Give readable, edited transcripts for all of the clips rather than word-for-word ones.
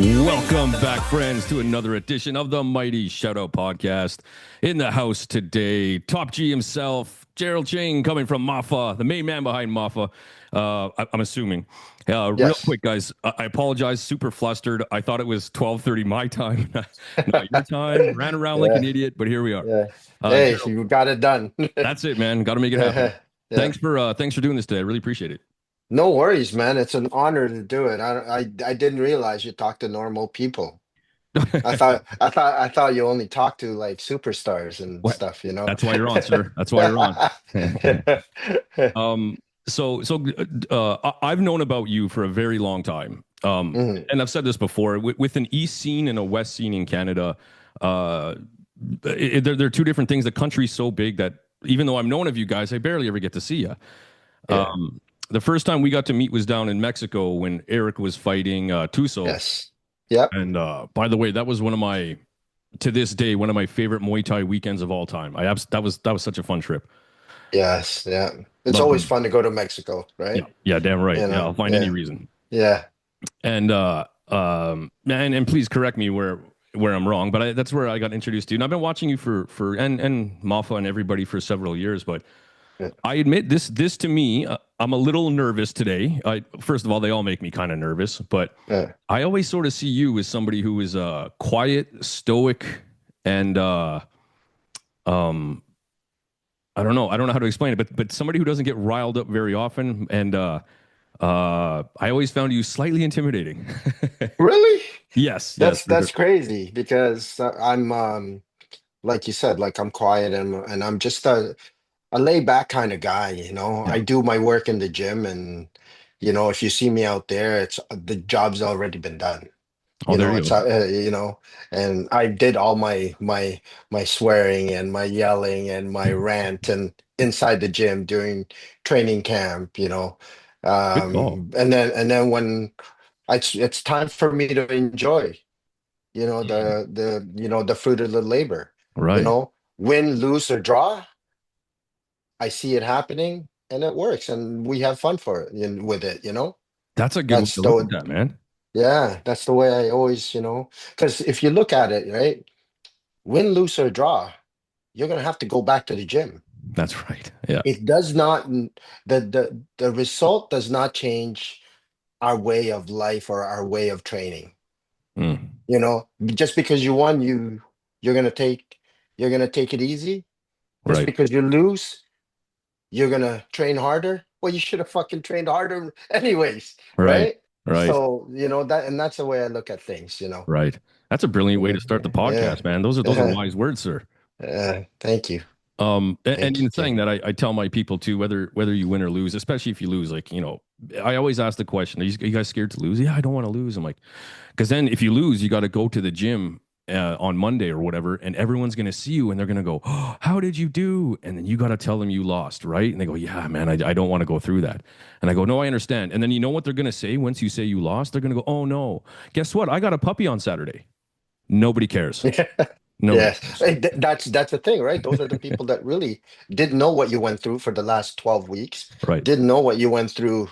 Welcome back, friends, to another edition of the Mighty Shoutout Podcast. In the house today, Top G himself, Gerald Ching, coming from MAFA, the main man behind MAFA. I'm assuming. Real Yes. quick, guys, I apologize. Super flustered. I thought it was 12:30 my time, not your time. Ran around like an Yeah. idiot, but here we are. Yeah. Hey, Gerald, you got it done. that's it, man. Got to make it happen. Yeah. Yeah. Thanks for doing this today. I really appreciate it. No worries, man. It's an honor to do it. I didn't realize you talk to normal people. I thought you only talk to like superstars and What? stuff, you know. That's why you're on, sir. That's why you're on. Um, I've known about you for a very long time. Mhm. And I've said this before with an East scene and a West scene in Canada. They're two different things. The country's so big that even though I'm known of you guys, I barely ever get to see you. Yeah. The first time we got to meet was down in Mexico when Eric was fighting Tuso. Yes. Yep. And by the way, that was to this day, one of my favorite Muay Thai weekends of all time. That was such a fun trip. Yes. Yeah. It's Love always them. fun to go to Mexico, Yeah, right? yeah, damn right. You Yeah, know. I'll find any Yeah. reason. Yeah. And and please correct me where I'm wrong, but that's where I got introduced to you. And I've been watching you for and Mafa and everybody for several years. But Yeah. I admit this to me, I'm a little nervous today. First of all, they all make me kind of nervous, but Yeah. I always sort of see you as somebody who is quiet, stoic, and um I don't know how to explain it, but somebody who doesn't get riled up very often, and I always found you slightly intimidating. Really? Yes, yes, That's for sure. that's crazy because I'm like you said, like I'm quiet and I'm just a laid back kind of guy, you know. Yeah. I do my work in the gym and if you see me out there, it's the job's already been done. Oh, there It's you go. and I did all my swearing and my yelling and my rant and inside the gym during training camp, Good call. and then when it's time for me to enjoy, the fruit of the labor, Right. win, lose or draw. I see it happening and it works and we have fun for it with it. That's a good way That's to look at the that, man. yeah, that's the way I always, because if you look at it, right, win, lose or draw, you're gonna have to go back to the gym. That's right. Yeah. It does not the result does not change our way of life or our way of training. Mm. Just because you won, you're gonna take you're gonna take it easy. Just Right. because you lose, you're gonna train harder. Well, you should have fucking trained harder anyways, Right. right? Right. So, that's the way I look at things. Right. That's a brilliant way Yeah, to start the yeah. podcast, man. Those are Yeah. wise words, sir. Thank you. And Thank in you. saying that, I tell my people too, whether you win or lose, especially if you lose, like, I always ask the question, are you guys scared to lose? Yeah, I don't want to lose. I'm like, because then if you lose, you got to go to the gym on Monday or whatever, and everyone's going to see you and they're going to go, oh, how did you do? And then you got to tell them you lost, right? And they go, yeah, man, I don't want to go through that. And I go, no, I understand. And then you know what they're going to say once you say you lost? They're going to go, oh, no, guess what? I got a puppy on Saturday. Nobody cares. Nobody Yes. cares. Hey, that's the thing, right? Those are the people that really didn't know what you went through for the last 12 weeks, Right. didn't know what you went through,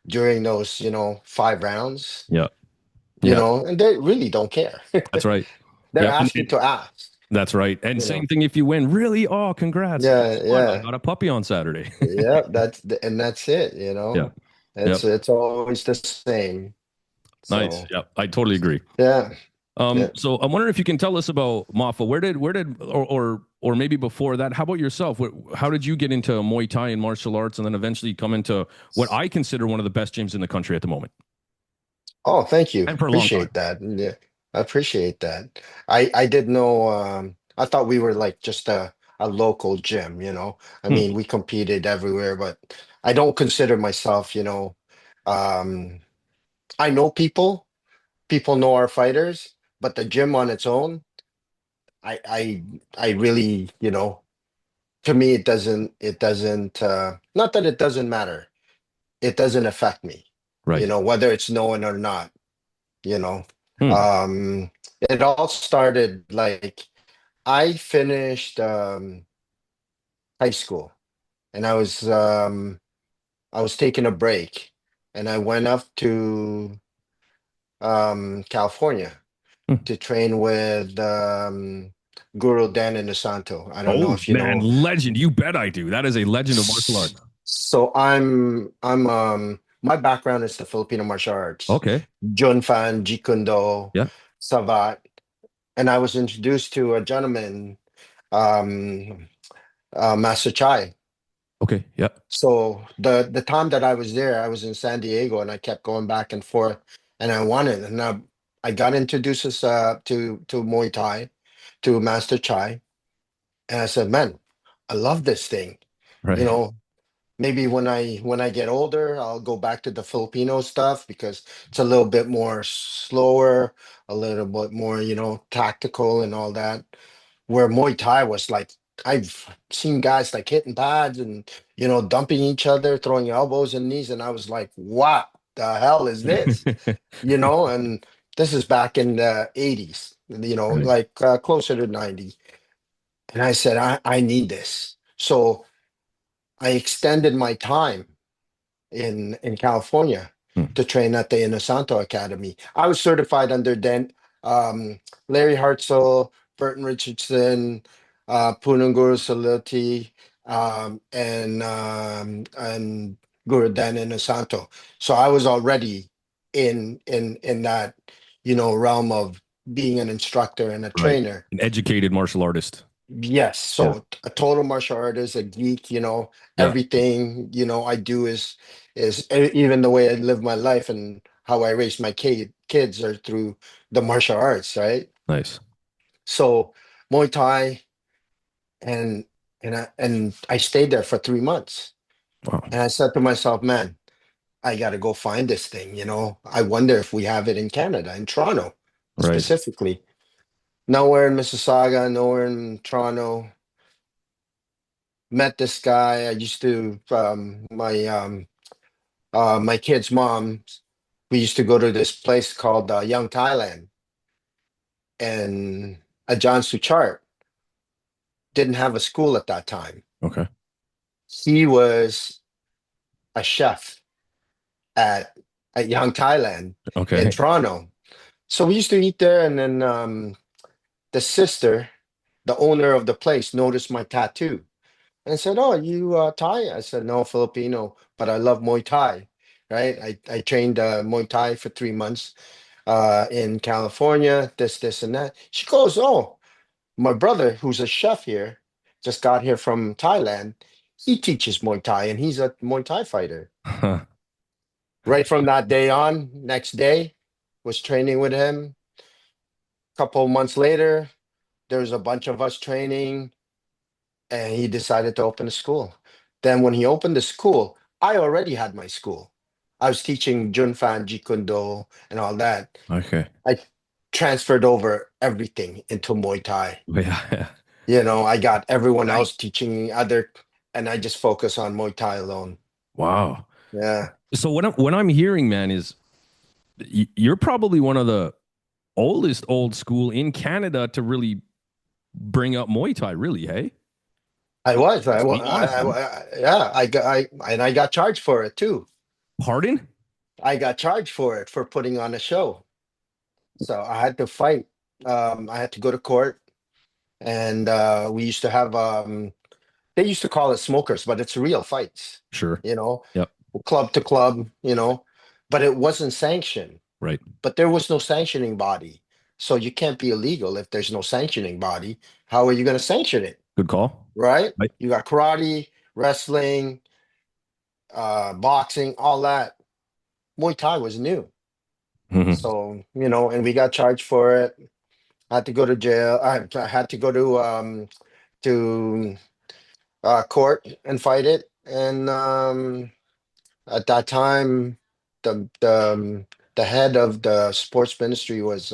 during those, 5 rounds, Yeah. Yeah. and they really don't care. That's right. They're Yeah. asking to ask, That's right. And you same know. thing if you win. Really? Oh, congrats. Yeah, Guess what? I yeah. got a puppy on Saturday. Yeah, that's it, Yeah. It's Yep. it's always the same. Nice. So, Yep. I totally agree. yeah, yeah. So I'm wondering if you can tell us about Mafa. Where did or maybe before that, how about yourself? How did you get into Muay Thai and martial arts and then eventually come into what I consider one of the best gyms in the country at the moment Oh, thank you. and for a long time? Appreciate that. Yeah, I appreciate that. I did know I thought we were like just a local gym. I Hmm. mean, we competed everywhere, but I don't consider myself, um I know people know our fighters, but the gym on its own, I really, to me it doesn't not that it doesn't matter. It doesn't affect me, Right. whether it's known or not. you know Hmm. um it all started like I finished high school and I was taking a break and I went up to California, Hmm. to train with Guru Dan Inosanto. I don't know Oh if you man, know. legend! You bet I do. That is a legend of martial arts. So I'm my background is the Filipino martial arts, Okay. Junfan, Jeet Kune Do, Yeah. Savat, and I was introduced to a gentleman, um, Master Chai. Okay. Yeah. So the time that I was there, I was in San Diego, and I kept going back and forth, and I wanted, and I got introduced to Muay Thai, to Master Chai, and I said, man, I love this thing. You Right. know, maybe when I get older, I'll go back to the Filipino stuff because it's a little bit more slower, a little bit more, tactical and all that. Where Muay Thai was like, I've seen guys like hitting pads and dumping each other, throwing elbows and knees, and I was like, what the hell is this? And this is back in the 80s, Right. like closer to 90. And I said, I need this. So I extended my time in California Hmm. to train at the Inosanto Academy. I was certified under um, Larry Hartzell, Burton Richardson, Punanguru Saloti, and Guru Dan Inosanto. So I was already in that realm of being an instructor and a Right. trainer. An educated martial artist. Yes, Yeah. so a total martial artist, a geek, Yeah. everything, I do is even the way I live my life and how I raise my kids are through the martial arts, right? Nice. So Muay Thai and and I stayed there for 3 months. Wow. And I said to myself, man, I gotta go find this thing, I wonder if we have it in Canada, in Toronto Right. specifically. Nowhere in Mississauga, nowhere in Toronto. Met this guy. I used to my kid's mom. We used to go to this place called Young Thailand, and Ajahn Suchart didn't have a school at that time. Okay. He was a chef at Young Thailand in Okay. Toronto. So we used to eat there, and then the sister, the owner of the place, noticed my tattoo and said, "Oh, you Thai?" I said, "No, Filipino, but I love Muay Thai." Right? I trained Muay Thai for 3 months in California. This, and that. She goes, "Oh, my brother, who's a chef here, just got here from Thailand. He teaches Muay Thai, and he's a Muay Thai fighter." Huh. Right from that day on, next day, was training with him. Couple of months later, there was a bunch of us training, and he decided to open a school. Then when he opened the school, I already had my school. I was teaching Junfan, Jeet Kune Do, and all that. Okay. I transferred over everything into Muay Thai. Yeah. I got everyone Nice. else teaching other, and I just focus on Muay Thai alone. Wow. Yeah, So what I'm hearing, man, is you're probably one of the oldest old school in Canada to really bring up Muay Thai, really, hey? I was. To be honest, man. Yeah, I got charged for it too. Pardon? I got charged for it for putting on a show. So I had to fight. I had to go to court, and we used to have they used to call it smokers, but it's real fights, Sure. you know, Yep. club to club, but it wasn't sanctioned. Right. But there was no sanctioning body. So you can't be illegal if there's no sanctioning body. How are you going to sanction it? Good call. Right? Right. You got karate, wrestling, boxing, all that. Muay Thai was new. Mhm. So, and we got charged for it. I had to go to jail. I had to go to court and fight it. And at that time, the head of the sports ministry was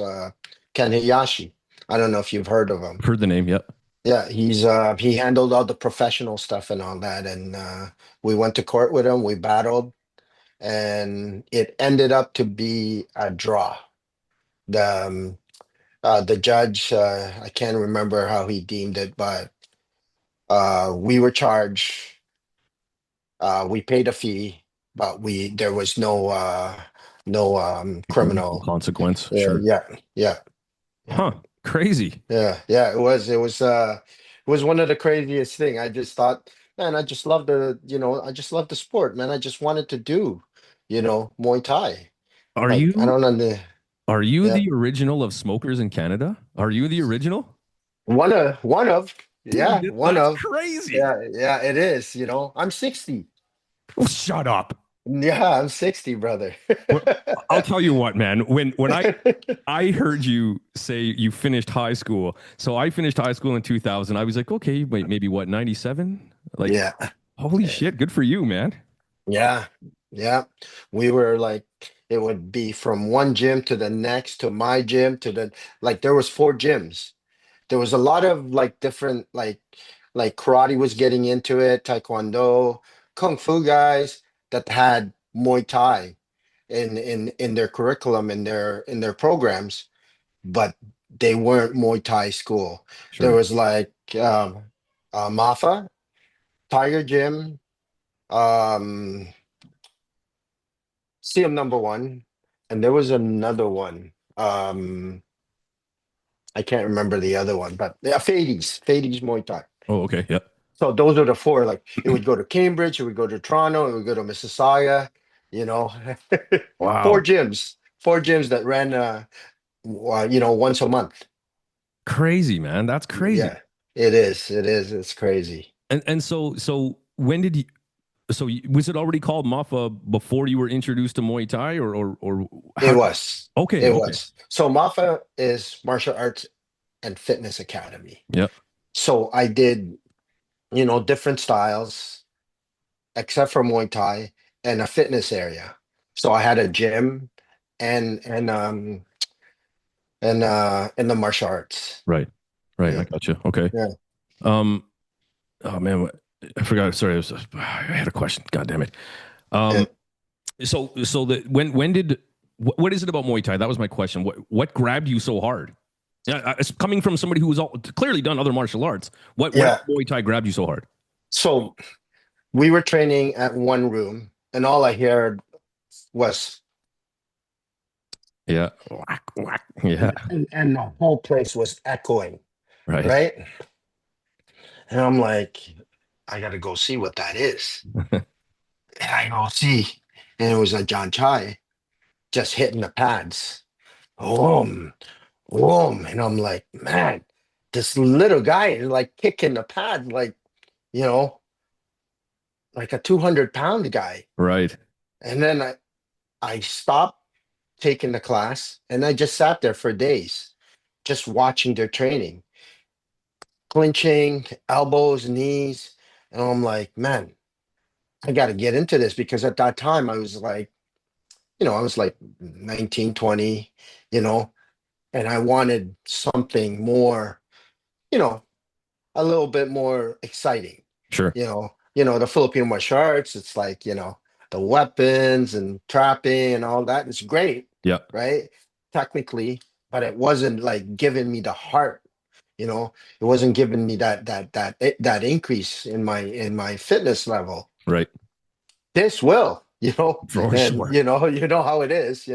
Ken Hayashi. I don't know if you've heard of him. Heard the name. Yep. Yeah, he handled all the professional stuff and all that, and we went to court with him. We battled, and it ended up to be a draw. The judge, I can't remember how he deemed it, but we were charged. We paid a fee, but we there was no no Legal criminal. consequence. Yeah, Sure. yeah, yeah, yeah, Huh. Crazy. yeah, yeah. It was one of the craziest thing. I just thought, man, I just love I just love the sport, man. I just wanted to do, Muay Thai. Are Like, I you don't under, are you yeah, the original of smokers in Canada? Are you the original? one of, yeah, Dude, one that's of, crazy. yeah, yeah. It is. I'm 60. Oh, shut up. Yeah, I'm 60, brother. Well, I'll tell you what, man. When I heard you say you finished high school. So I finished high school in 2000. I was like, okay, wait, maybe what, 97? Like, Yeah. holy shit, good for you, man. Yeah, yeah. We were like, it would be from one gym to the next to my gym to like there was four gyms. There was a lot of like different like karate was getting into it, taekwondo, kung fu guys that had Muay Thai in their curriculum in their programs, but they weren't Muay Thai school. There Sure. was like MAFA, Tiger Gym, um CM number one, and there was another one. I can't remember the other one, but yeah, Fades Muay Thai. Oh, okay. Yeah. So those are the four. Like it would go to Cambridge, it would go to Toronto, it would go to Mississauga. You know, Wow. four gyms that ran, once a month. Crazy, man. That's crazy. Yeah, it is. It is. It's crazy. And so when did you was it already called Mafa before you were introduced to Muay Thai or It how was. okay, It okay. was. So MAFA is Martial Arts and Fitness Academy. Yeah. So I did, different styles except for Muay Thai and a fitness area. So I had a gym and the martial arts. Right. Right. I Yeah. got you. Okay. Yeah. Um oh man, I forgot. Sorry, I had a question. God damn it. Yeah. Um so that when did what is it about Muay Thai? That was my question. What grabbed you so hard? Yeah, it's coming from somebody who was clearly done other martial arts. What Yeah. about Muay Thai grabbed you so hard? So we were training at one room and all I heard was Yeah. Whack, whack. Yeah. and the whole place was echoing, Right. right? And I'm like, I gotta go see what that is. And I go see. And it was a John Chai just hitting the pads. Boom, boom. And I'm like, man, this little guy is like kicking the pad you know, like a 200-pound guy. Right. And then I stopped taking the class and I just sat there for days, just watching their training, clinching, elbows, knees. And I'm like, man, I got to get into this because at that time I was like, I was like 19, 20, you know, and I wanted something more, you know, a little bit more exciting. Sure. The Filipino martial arts, it's like, the weapons and trapping and all that. It's great, Yeah. right? Technically, but it wasn't like giving me the heart, it wasn't giving me that increase in my fitness level. Right. This will, For and sure. you know how it is,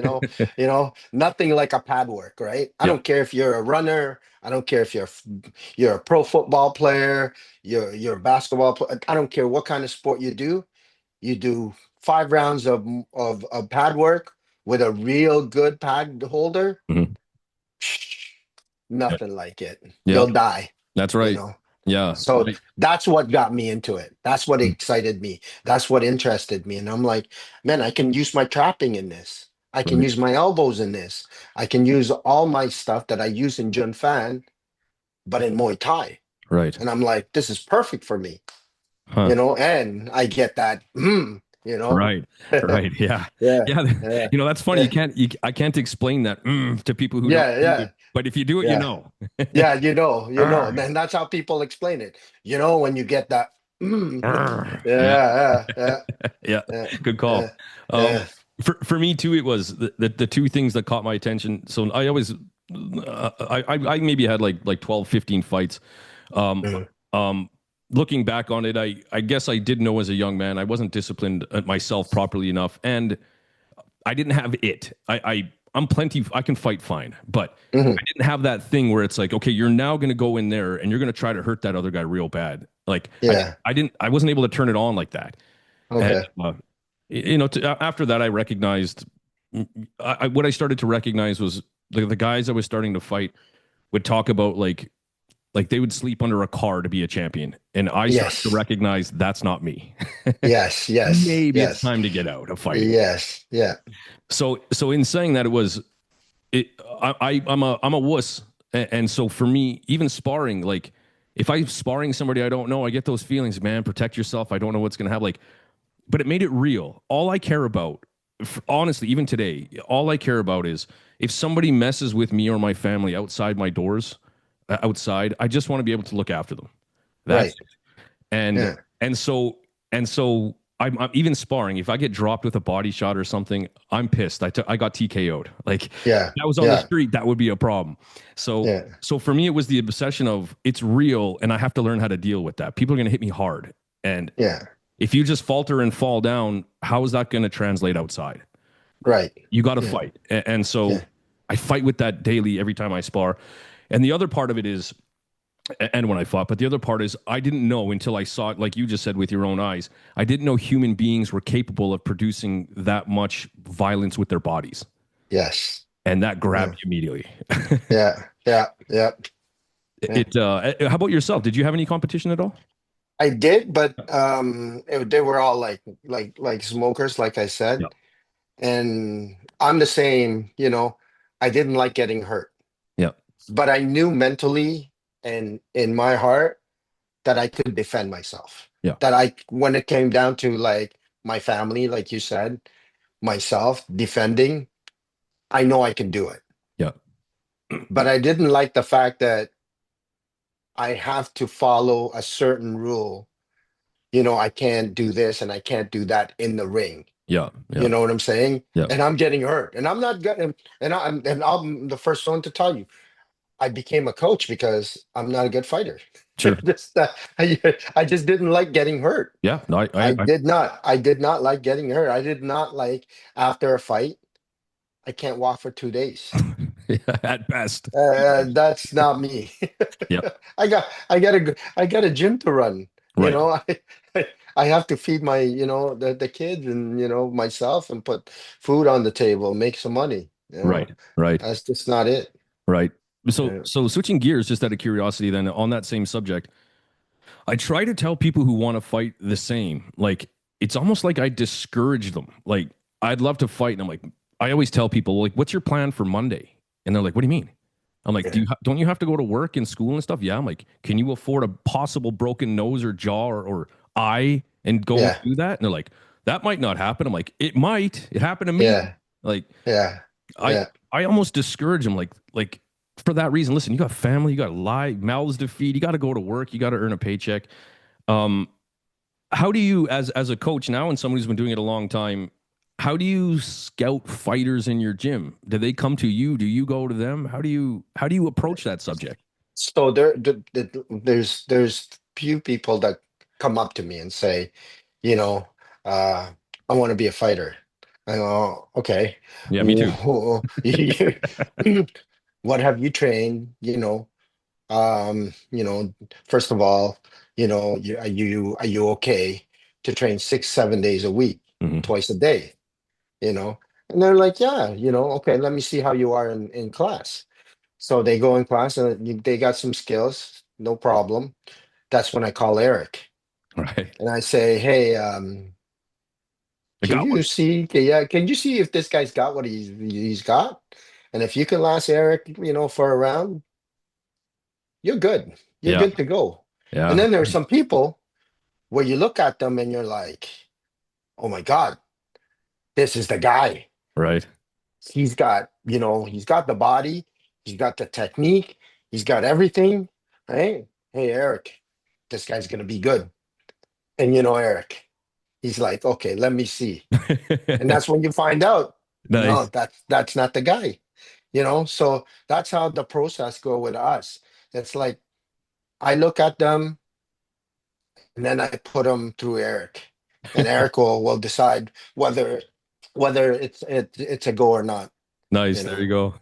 nothing like a pad work, right? I Yeah. don't care if you're a runner, I don't care if you're a pro football player, you're a basketball player. I don't care what kind of sport you do 5 rounds of pad work with a real good pad holder. Mhm. Yeah. Nothing like it. Yeah. You'll die, That's you right. know. Yeah. So Right. that's what got me into it. That's what Mm. excited me. That's what interested me. And I'm like, man, I can use my trapping in this. I can Right. use my elbows in this. I can use all my stuff that I use in Jun Fan, but in Muay Thai. Right. And I'm like, this is perfect for me, Huh. and I get that, Right. Right. Yeah. yeah, Yeah. yeah, That's funny. yeah, I can't explain that to people who don't yeah, do it, yeah, but if you do it, you yeah. know. Yeah, and Arr, that's how people explain it. When you get that, yeah. yeah, yeah, Yeah. yeah, Good yeah, call. Um, yeah, for me too, it was the two things that caught my attention. So I always, I maybe had like 12, 15 fights. Um, mm, um, looking back on it, I guess I did know as a young man, I wasn't disciplined myself properly enough. And I didn't have it. I'm plenty. I can fight fine, but Hmm. I didn't have that thing where it's like, okay, you're now going to go in there and you're going to try to hurt that other guy real bad. Like Yeah. I wasn't able to turn it on like that. And Okay. after that, I recognized what I started to recognize was the guys I was starting to fight would talk about like they would sleep under a car to be a champion, and I started to Yes. recognize that's not me. Yes. Yes. Maybe it's Yes. time to get out of fighting. Yes. Yeah. So in saying that, it was it. I'm a wuss, and so for me, even sparring, like if I'm sparring somebody I don't know, I get those feelings, man. Protect yourself. I don't know what's gonna happen. Like, but it made it real. All I care about, honestly, even today, all I care about is if somebody messes with me or my family outside my doors, outside, I just want to be able to look after them. That's Right. it. And Yeah. and so I'm even sparring. If I get dropped with a body shot or something, I'm pissed. I got TKO'd. Like Yeah. that was on the Yeah. street, that would be a problem. So Yeah. so for me, it was the obsession of it's real, and I have to learn how to deal with that. People are going to hit me hard, and Yeah. if you just falter and fall down, how is that going to translate outside? Right. You got to Yeah. fight, and so Yeah. I fight with that daily every time I spar. And the other part of it is, and when I fought, but the other part is I didn't know until I saw it, like you just said, with your own eyes. I didn't know human beings were capable of producing that much violence with their bodies, Yes. and that Yeah. grabbed me immediately. Yeah. Yeah. Yeah. Yeah. How about yourself? Did you have any competition at all? I did, but they were all like smokers, like I said. Yeah, And I'm the same, I didn't like getting hurt, yeah, but I knew mentally and in my heart that I could defend myself. yeah, That when it came down to like my family, like you said, myself defending, I know I can do it. yeah, But I didn't like the fact that I have to follow a certain rule. I can't do this and I can't do that in the ring. yeah, You yeah, know what I'm saying? yeah. And I'm getting hurt, and I'm not getting. And I'm the first one to tell you, I became a coach because I'm not a good fighter. Sure. I just didn't like getting hurt. Yeah. No, I did not. I did not like getting hurt. I did not like after a fight. I can't walk for 2 days. yeah, at best. That's not me. Yeah. I got a gym to run. You Right. know, I have to feed my, the kids and, myself and put food on the table, make some money. Right. Right. That's just not it. Right. So Yeah. so switching gears, just out of curiosity, then on that same subject, I try to tell people who want to fight the same. Like it's almost like I discourage them. Like I'd love to fight, and I'm like, I always tell people, like, what's your plan for Monday? And they're like, what do you mean? I'm like, Yeah. don't you have to go to work and school and stuff? Yeah. I'm like, can you afford a possible broken nose or jaw or eye and go and Yeah. do that? And they're like, that might not happen. I'm like, it might. It happened to me. Yeah. Like Yeah. I Yeah. I almost discourage them, like for that reason. Listen, you got family, you got mouths to feed, you got to go to work, you got to earn a paycheck. Um, how do you, as a coach now and somebody who's been doing it a long time, how do you scout fighters in your gym? Do they come to you? Do you go to them? How do you approach that subject? So there's few people that come up to me and say, you know, uh, I want to be a fighter. I go, okay. Yeah, me too. What have you trained? First of all, are you okay to train 6, 7 days a week, Hmm. twice a day? You know, and they're like, yeah, okay, let me see how you are in class. So they go in class and they got some skills, no problem. That's when I call Eric Right. and I say, hey, I can got one. you see? Yeah, can you see if this guy's got what he's got? And if you can last Eric, for a round, you're good. You're Yeah. good to go. And Yeah. then there's some people where you look at them and you're like, oh my God, this is the guy. Right. He's got the body, he's got the technique, he's got everything, right? Hey, Eric, this guy's gonna be good. And Eric, he's like, okay, let me see. And that's when you find out, no, Nice. that's not the guy. So that's how the process go with us. It's like I look at them and then I put them through Eric. And Eric will decide whether whether it's a go or not, Nice. you There know. you go.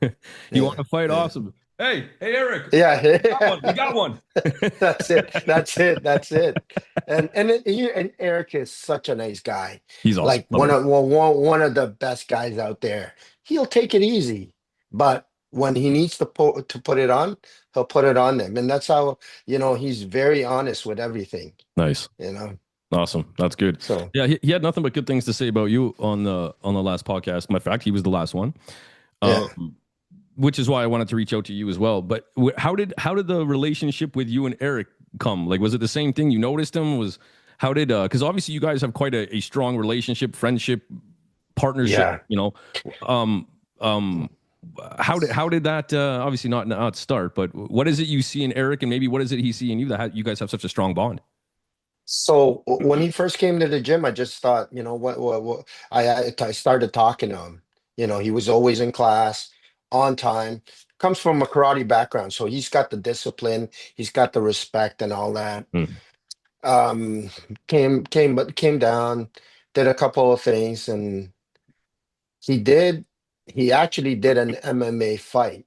You want Yeah, to fight? yeah, Awesome. Hey, Eric. Got one. We got yeah. one. That's it. That's it. That's it. And Eric is such a nice guy. He's awesome. Like Love him. one of the best guys out there. He'll take it easy, but when he needs to put it on, he'll put it on them. And that's how, he's very honest with everything, Nice. you know. Awesome. That's good. So Yeah, he had nothing but good things to say about you on the last podcast. Matter of fact, he was the last one. yeah. Um, which is why I wanted to reach out to you as well. But how did the relationship with you and Eric come? Like, was it the same thing? You noticed him? Was how did because obviously you guys have quite a strong relationship, friendship, partnership. Yeah. Um, um, how did that obviously not start? But what is it you see in Eric, and maybe what is it he see in you that you guys have such a strong bond? So when he first came to the gym, I just thought, what I started talking to him. He was always in class, on time, comes from a karate background, so he's got the discipline, he's got the respect and all that. Hmm. Um, came down, did a couple of things, and he did he actually did an MMA fight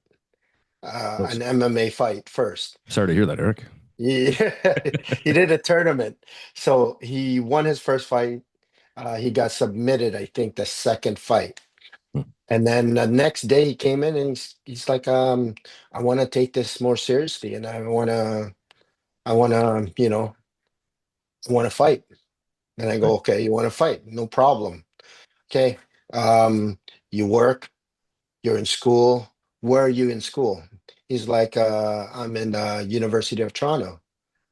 first. Sorry to hear that, Eric. Yeah, he did a tournament. So he won his first fight. He got submitted, I think, the second fight. Hmm. And then the next day he came in and he's like, I want to take this more seriously and I wanna, I want to fight. And I go, Right. okay, you want to fight? No problem. Okay. Um, you work, you're in school. Where are you in school? He's like, I'm in University of Toronto.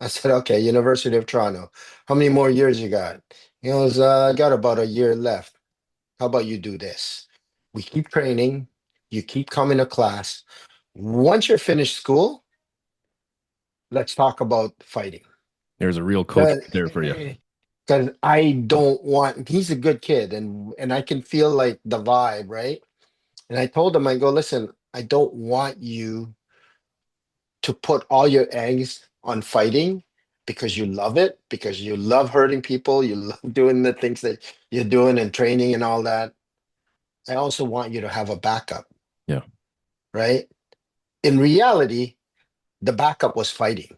I said, okay, University of Toronto. How many more years you got? He goes, I got about a year left. How about you do this? We keep training, you keep coming to class. Once you're finished school, let's talk about fighting. There's a real coach Because right there for you. I don't want, he's a good kid and I can feel like the vibe, right? And I told him, I go, listen, I don't want you to put all your eggs on fighting because you love it, because you love hurting people, you love doing the things that you're doing and training and all that. I also want you to have a backup, Yeah. right? In reality, the backup was fighting.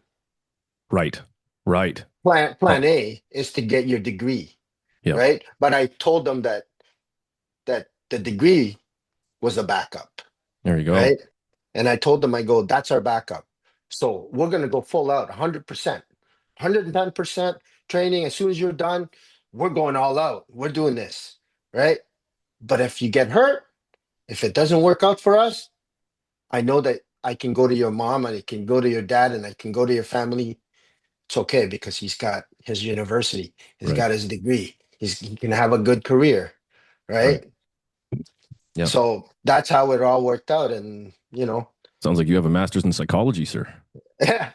Right. Right. Plan Oh, A is to get your degree, yeah. right? But I told them that the degree was a backup, There you go. right? And I told them, I go, that's our backup. So we're going to go full out 100%, 110% training. As soon as you're done, we're going all out. We're doing this, right? But if you get hurt, if it doesn't work out for us, I know that I can go to your mom and I can go to your dad and I can go to your family. It's okay because he's got his university, he's Right. got his degree, he can have a good career, Right. right? Yeah. So that's how it all worked out. And, Sounds like you have a master's in psychology, sir.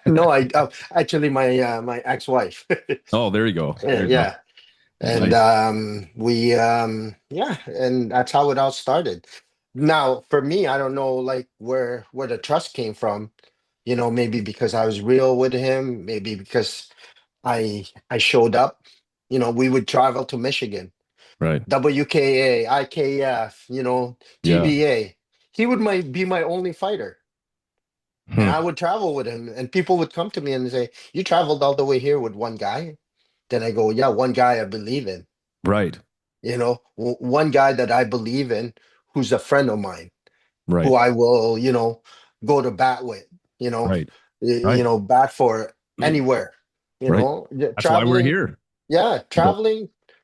no, I actually my ex-wife. Oh, there you go. There you go. Yeah. And Nice. we yeah, and that's how it all started. Now, for me, I don't know like where the trust came from, maybe because I was real with him, maybe because I showed up. We would travel to Michigan, Right. WKA, IKF, Yeah. TBA. He would be my only fighter. And Hmm. I would travel with him, and people would come to me and say, "You traveled all the way here with one guy?" Then I go, "Yeah, one guy I believe in. Right. One guy that I believe in, who's a friend of mine, who Right. I will, go to bat with, you know, Right. Right. bat for anywhere, Right. Yeah, That's why we're traveling, here. yeah, Go.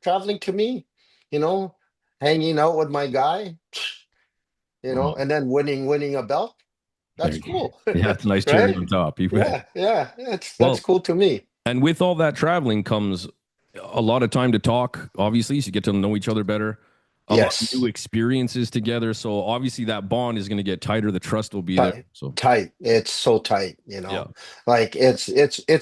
traveling to me, you know, hanging out with my guy, Wow. and then winning a belt. There That's you go. cool, Yeah, it's a nice cherry right? on top. You bet. Yeah, yeah, that's Well, cool to me. and with all that traveling comes a lot of time to talk, obviously, so you get to know each other better. A lot of new Yes, experiences together. So obviously that bond is going to get tighter. The trust will be there. tight, So tight. It's so tight, yeah. like it's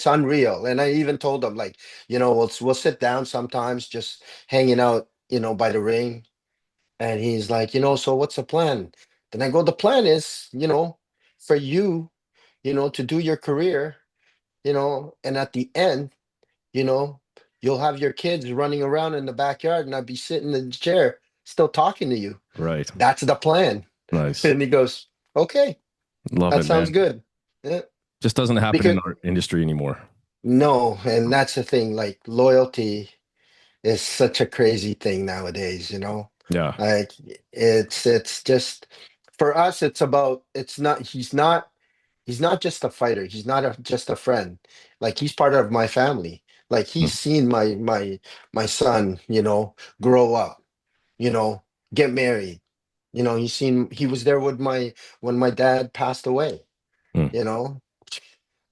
unreal. And I even told them, like, we'll sit down sometimes, just hanging out, by the ring. And he's like, so what's the plan? Then I go, the plan is, for you, to do your career, and at the end, you know, you'll have your kids running around in the backyard, and I'd be sitting in the chair still talking to you. Right. That's the plan. Nice. And he goes, okay, Love that it, sounds man. good. Yeah. Just doesn't happen Because in our industry anymore. no, and that's the thing, like loyalty is such a crazy thing nowadays, you know? Yeah. Like it's just for us, it's about it's not he's not just a fighter, he's not just a friend. Like he's part of my family. Like Mm. he's seen my son, you know, grow up, you know, get married. You know, he was there with my when my dad passed away, Mm. you know.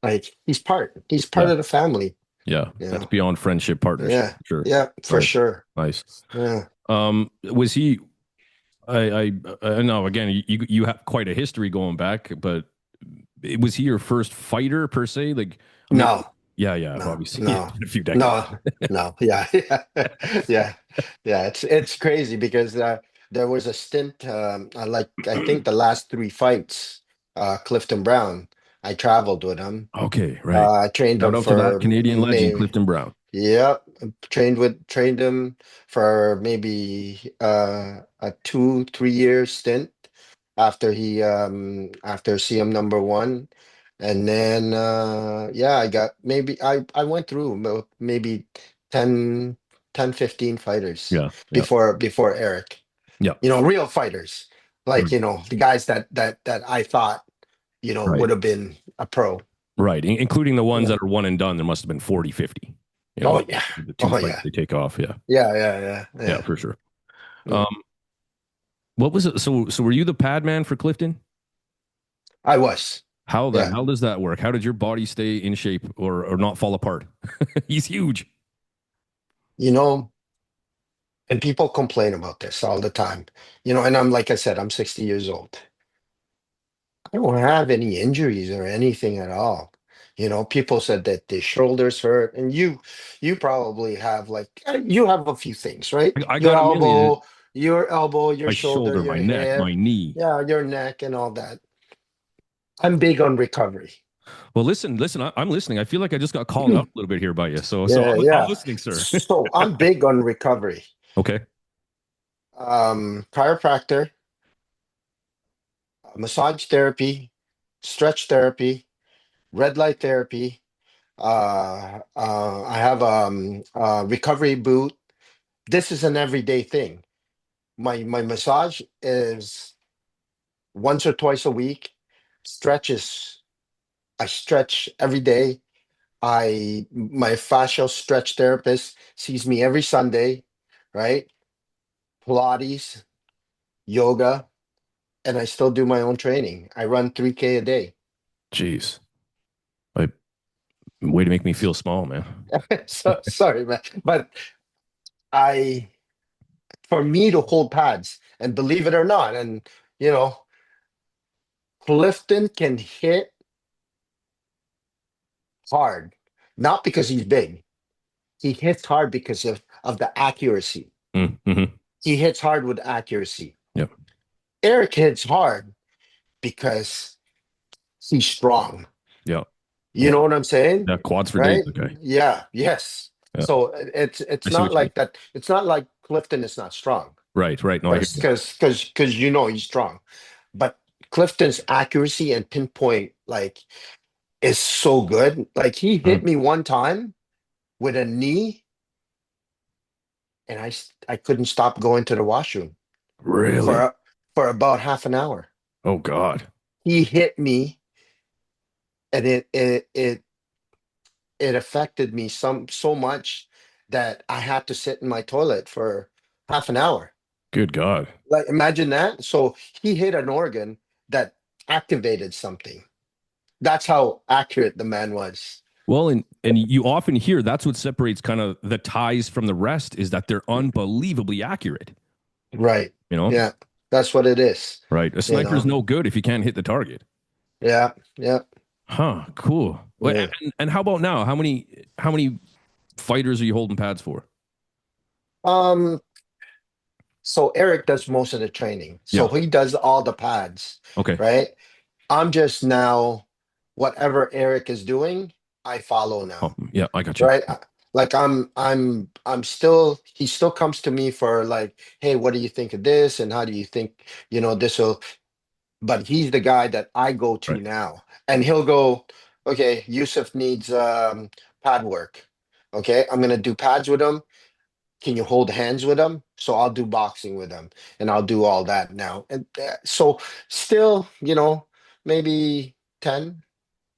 Like he's part Yeah. of the family, Yeah. you That's know. beyond friendship partnership. Yeah, Sure. yeah, for Nice. sure. Nice. Yeah. Was he I know again you have quite a history going back, but was he your first fighter per se? Like, I mean, No, yeah, yeah, no, obviously it's no, been a few decades. no, no. Yeah, yeah, yeah, yeah. It's crazy because there was a stint. I think the last three fights, Clifton Brown. I traveled with him. Okay, right. I trained Shout him out to that for Canadian legend, maybe. Clifton Brown. Yep, trained him for maybe a 2 3 year stint after CM number one, and then yeah, I went through maybe 10 10 15 fighters Yeah, yeah, before Eric. yeah. You know, real fighters, like Right, you know the guys that I thought you know right, would have been a pro. right. Including the ones Yeah. that are one and done. There must have been 40, 50. You know, Oh yeah. the two Oh fights yeah. they take off. Yeah, Yeah. Yeah. Yeah. yeah, Yeah. for sure. Mm. Um, what was it? So were you the pad man for Clifton? I was. How the Yeah. hell does that work? How did your body stay in shape or not fall apart? He's huge. You know, and people complain about this all the time. You know, and I'm like I said, I'm 60 years old. I don't have any injuries or anything at all. You know, people said that their shoulders hurt, and you probably have like you have a few things, right? I got a million. Your elbow, your My shoulder, shoulder, my your neck, hip, my knee. yeah, your neck, and all that. I'm big on recovery. Well, listen. I'm listening. I feel like I just got called out a little bit here by you. So Yeah, I'm yeah. listening, sir. So I'm big on recovery. Okay. Chiropractor, massage therapy, stretch therapy, red light therapy. I have a recovery boot. This is an everyday thing. My massage is once or twice a week. Stretches, I stretch every day. I my fascial stretch therapist sees me every Sunday, right? Pilates, yoga, and I still do my own training. I run 3K a day. Jeez. Like, way to make me feel small, man. So sorry, man. But I for me to hold pads, and believe it or not, and you know, Clifton can hit hard, not because he's big. He hits hard because of the accuracy. Mm-hmm. He hits hard with accuracy. Yep. Eric hits hard because he's strong. Yeah. You Yeah. know what I'm saying? Yeah. Quads for days. Right? Okay. Yeah, yes. Yeah. So I it's see not what you mean. like that. It's not like Clifton is not strong. Right. Right. No, I hear you. Because you know he's strong. But Clifton's accuracy and pinpoint like is so good. Like he hit Mm. me one time with a knee, and I couldn't stop going to the washroom for Really? for about half an hour. Oh God. He hit me, and it affected me so much that I had to sit in my toilet for half an hour. Good God. Like imagine that. So he hit an organ that activated something. That's how accurate the man was. Well, and you often hear that's what separates kind of the ties from the rest is that they're unbelievably accurate. Right. You know, Yeah. That's what it is. right? A You sniper's know. no good if you can't hit the target. Yeah. Yeah. Huh? Cool. Wait, Yeah. and how about now? How many fighters are you holding pads for? Um, so Eric does most of the training. So Yeah. he does all the pads, Okay. right? I'm just now whatever Eric is doing, I follow Oh, now. yeah. I got you. Right? Like I'm still, he still comes to me for like, hey, what do you think of this? And how do you think, this will, but he's the guy that I go to Right. now. And he'll go, okay, Yusuf needs pad work. Okay, I'm gonna do pads with him. Can you hold hands with him? So I'll do boxing with him and I'll do all that now. And so still, maybe 10,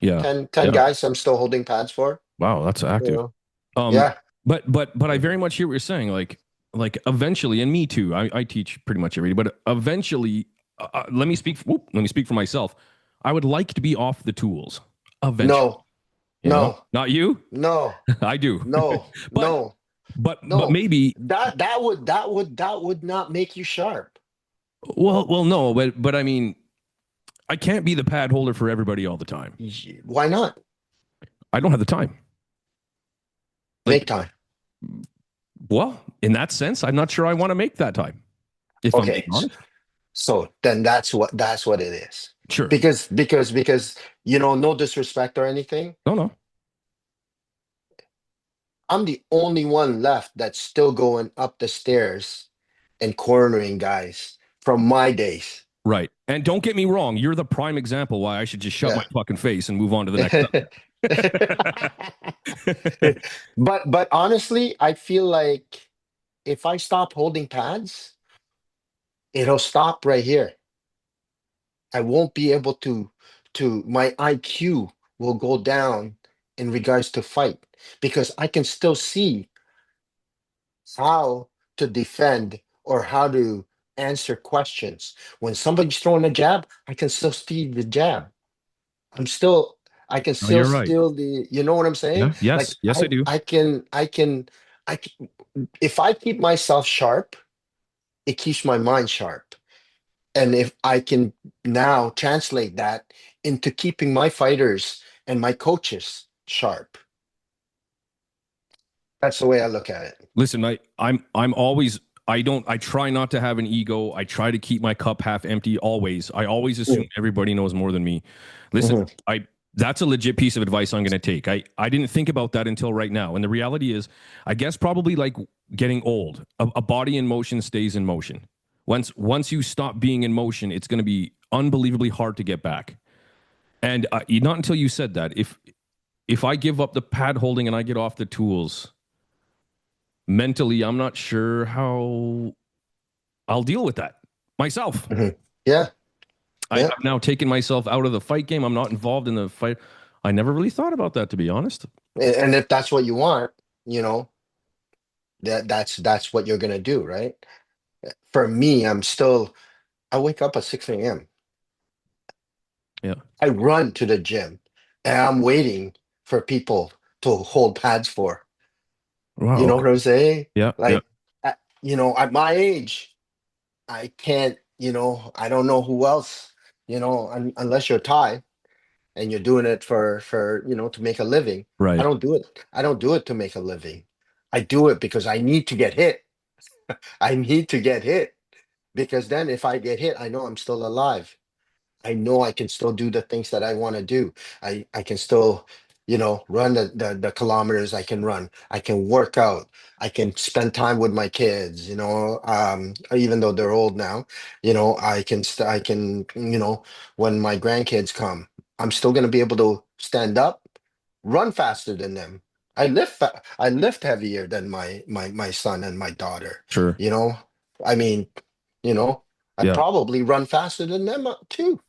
Yeah. 10 Yeah. guys I'm still holding pads for, Wow, that's you active. know. Um, Yeah. but I very much hear what you're saying. Like eventually, and me too. I teach pretty much every day, but eventually, let me speak. Let me speak for myself. I would like to be off the tools eventually. No, You know, no, not you. no, I do, no, but no, but no. maybe. That would not make you sharp. Well, no, but I mean, I can't be the pad holder for everybody all the time. Why not? I don't have the time. Make Like, time. well, in that sense, I'm not sure I want to make that time. If I'm being Okay. honest, So then that's what it is. sure. Because no disrespect or anything. No, no. I'm the only one left that's still going up the stairs and cornering guys from my days. Right. And don't get me wrong, you're the prime example why I should just shut my Yeah. fucking face and move on to the next subject. But honestly, I feel like if I stop holding pads, it'll stop right here. I won't be able to my IQ will go down in regards to fight because I can still see how to defend or how to answer questions. When somebody's throwing a jab, I can still see the jab. I'm still I can No, still you're right. steal the, you know what I'm saying? Yeah. Yes. Like Yes, I do. I can, if I keep myself sharp, it keeps my mind sharp. And if I can now translate that into keeping my fighters and my coaches sharp, that's the way I look at it. Listen, I'm always I try not to have an ego. I try to keep my cup half empty always. I always assume Mhm, everybody knows more than me. Listen, mhm, I that's a legit piece of advice I'm going to take. I didn't think about that until right now. And the reality is, I guess probably like getting old. A body in motion stays in motion. Once you stop being in motion, it's going to be unbelievably hard to get back. And not until you said that, if I give up the pad holding and I get off the tools, mentally, I'm not sure how I'll deal with that myself. mhm. Yeah, I've yeah. now taken myself out of the fight game. I'm not involved in the fight. I never really thought about that, to be honest. And if that's what you want, you know, that's what you're gonna do, right? For me, I wake up at 6 a.m. Yeah. I run to the gym and I'm waiting for people to hold pads for. Wow. You know Okay. what I'm saying? Yeah. Yeah. Like, at my age, I can't, I don't know who else, unless you're Thai and you're doing it for, to make a living. I Right. don't do it. I don't do it to make a living. I do it because I need to get hit. I need to get hit because then if I get hit, I know I'm still alive. I know I can still do the things that I want to do. I can still, run the kilometers I can run. I can work out. I can spend time with my kids, even though they're old now, I can, when my grandkids come, I'm still going to be able to stand up, run faster than them. I lift heavier than my son and my daughter, Sure. you know. I mean, you know, I Yeah. probably run faster than them too.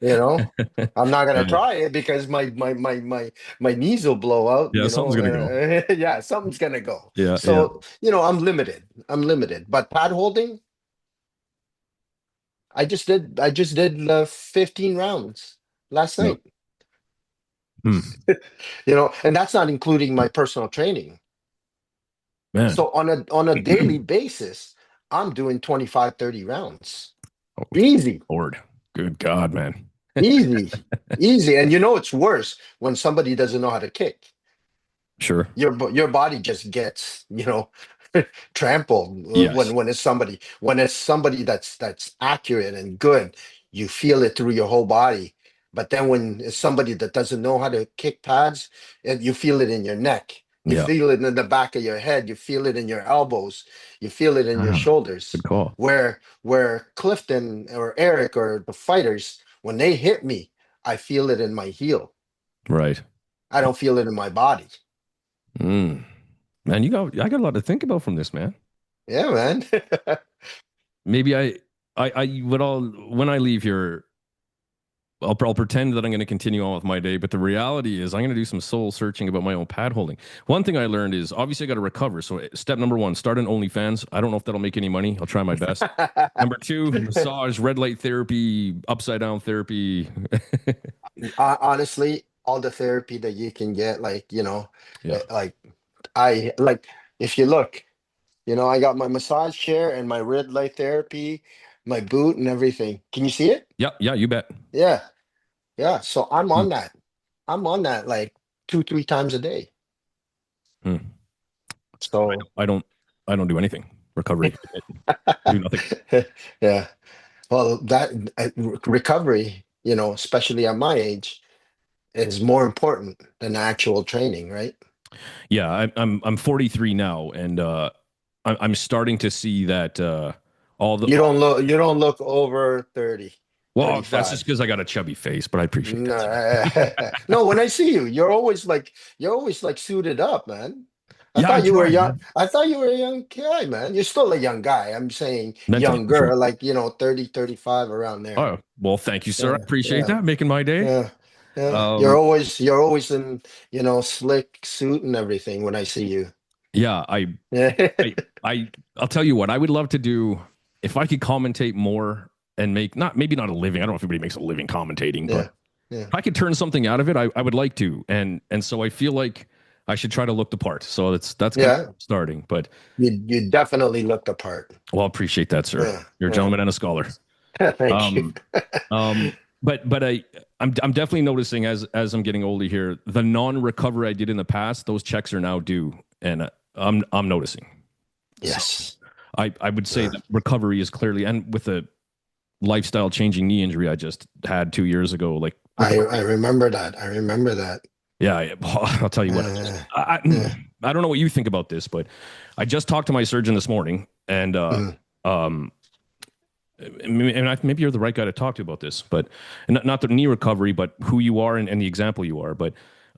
You know, I'm not gonna Yeah. try it because my knees will blow out. Yeah. Something's gonna go. Yeah, something's gonna go. Yeah. Yeah. So I'm limited. I'm limited. But pad holding, I just did 15 rounds last Yeah. night. Hmm. And that's not including my personal training. Man. So on a daily basis, I'm doing 25, 30 rounds. Oh, Easy. Lord. Good God, man. Easy, easy. And it's worse when somebody doesn't know how to kick. Sure. Your body just gets, trampled Yes. when it's somebody that's accurate and good. You feel it through your whole body. But then when it's somebody that doesn't know how to kick pads, you feel it in your neck. You Yeah. feel it in the back of your head. You feel it in your elbows. You feel it in your Ah, good shoulders. call. Where Clifton or Eric or the fighters, when they hit me, I feel it in my heel. Right. I don't feel it in my body. Mm. Man, I got a lot to think about from this, man. Yeah, man. Maybe would all when I leave here, I'll pretend that I'm going to continue on with my day, but the reality is I'm going to do some soul searching about my own pad holding. One thing I learned is obviously I got to recover. So step number one, start an OnlyFans. I don't know if that'll make any money. I'll try my best. Number two, massage, red light therapy, upside down therapy. Honestly, all the therapy that you can get, like, Yeah. like I like if you look, I got my massage chair and my red light therapy, my boot and everything. Can you see it? Yeah. Yeah. You bet. Yeah. Yeah. So I'm Hmm. on that. I'm on that like 2, 3 times a day. Hmm. So I don't, I don't do anything. Recovery. I do nothing. yeah. Well, that recovery, especially at my age, is more important than actual training, right? Yeah. I'm 43 now, and I'm starting to see that all the You don't look over 30, well, that's just 35. because I got a chubby face, but I appreciate that, sir. No, no, when I see you, you're always like suited up, man. I Yeah, I thought you were try, young. man. I thought you were a young guy, man. You're still a young guy. I'm saying Mentally for sure. younger, like, 30, 35 around there. Oh, well, thank you, sir. I Yeah, appreciate yeah, that, making my day. yeah, yeah. You're Um, always you're always in, slick suit and everything when I see you. yeah, Yeah. I, I'll tell you what, I would love to do if I could commentate more and make not maybe not a living. I don't know if anybody makes a living commentating, but Yeah. Yeah. if I could turn something out of it, I would like to. And so I feel like I should try to look the part. So that's kind of Yeah. starting. But You definitely looked the part. well, I appreciate that, sir. Yeah. You're a Yeah. gentleman and a scholar. Thank you. Um, but I'm definitely noticing as I'm getting older here, the non-recovery I did in the past, those checks are now due, and I'm noticing. So Yes. I would say Yeah. that recovery is clearly, and with a lifestyle changing knee injury I just had 2 years ago, like I recovery. remember that. I remember that. Yeah, I'll tell you what. Yeah. Yeah. I don't know what you think about this, but I just talked to my surgeon this morning, and Mm. um, maybe you're the right guy to talk to about this, but not the knee recovery, but who you are and the example you are. But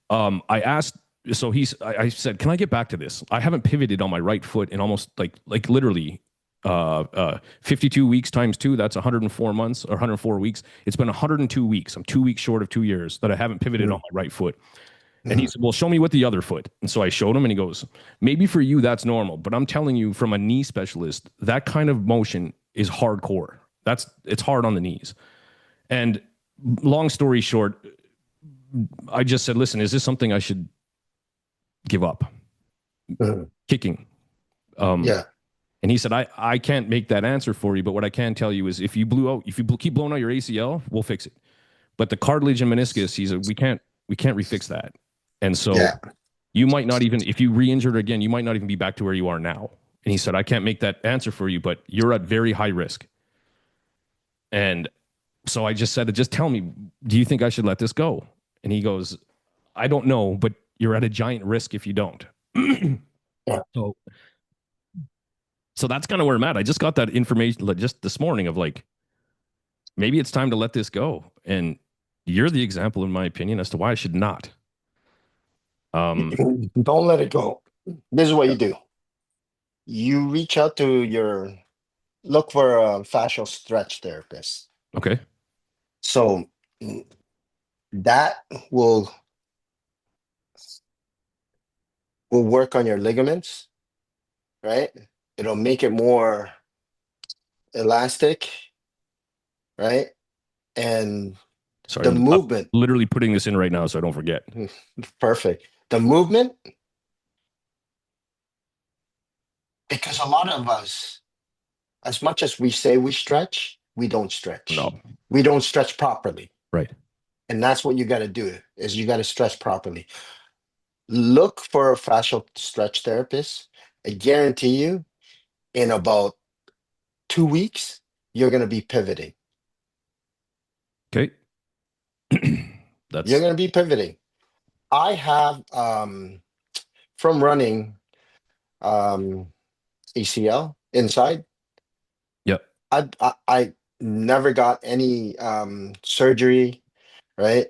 I asked, so I said, can I get back to this? I haven't pivoted on my right foot in almost like literally 52 weeks times two. That's 104 months or 104 weeks. It's been 102 weeks. I'm 2 weeks short of 2 years that I haven't pivoted on Mm. my right foot. And he Mm. said, well, show me with the other foot. And so I showed him and he goes, maybe for you, that's normal. But I'm telling you from a knee specialist, that kind of motion is hardcore. It's hard on the knees. And long story short, I just said, listen, is this something I should give up? Mm. Kicking. Um, Yeah. and he said, I can't make that answer for you, but what I can tell you is if you keep blowing out your ACL, we'll fix it. But the cartilage and meniscus, he said, we can't refix that. And so Yeah. you might not even, if you re-injure it again, you might not even be back to where you are now. And he said, I can't make that answer for you, but you're at very high risk. And so I just said, just tell me, do you think I should let this go? And he goes, I don't know, but you're at a giant risk if you don't. Yeah. so, so that's kind of where I'm at. I just got that information just this morning of like, maybe it's time to let this go. And you're the example, in my opinion, as to why I should not. Don't let it go. This is what Yeah. you do. You reach out to look for a fascial stretch therapist. Okay. So that will work on your ligaments, right? It'll make it more elastic, right? And Sorry, the I'm movement, literally putting this in right now so I don't forget. perfect. The movement, because a lot of us, as much as we say we stretch, we don't stretch. No. We don't stretch properly. Right. And that's what you got to do is you got to stretch properly. Look for a fascial stretch therapist. I guarantee you in about 2 weeks, you're going to be pivoting. Okay. You're That's going to be pivoting. I have from running, um, ACL inside. Yep. I never got any surgery, right?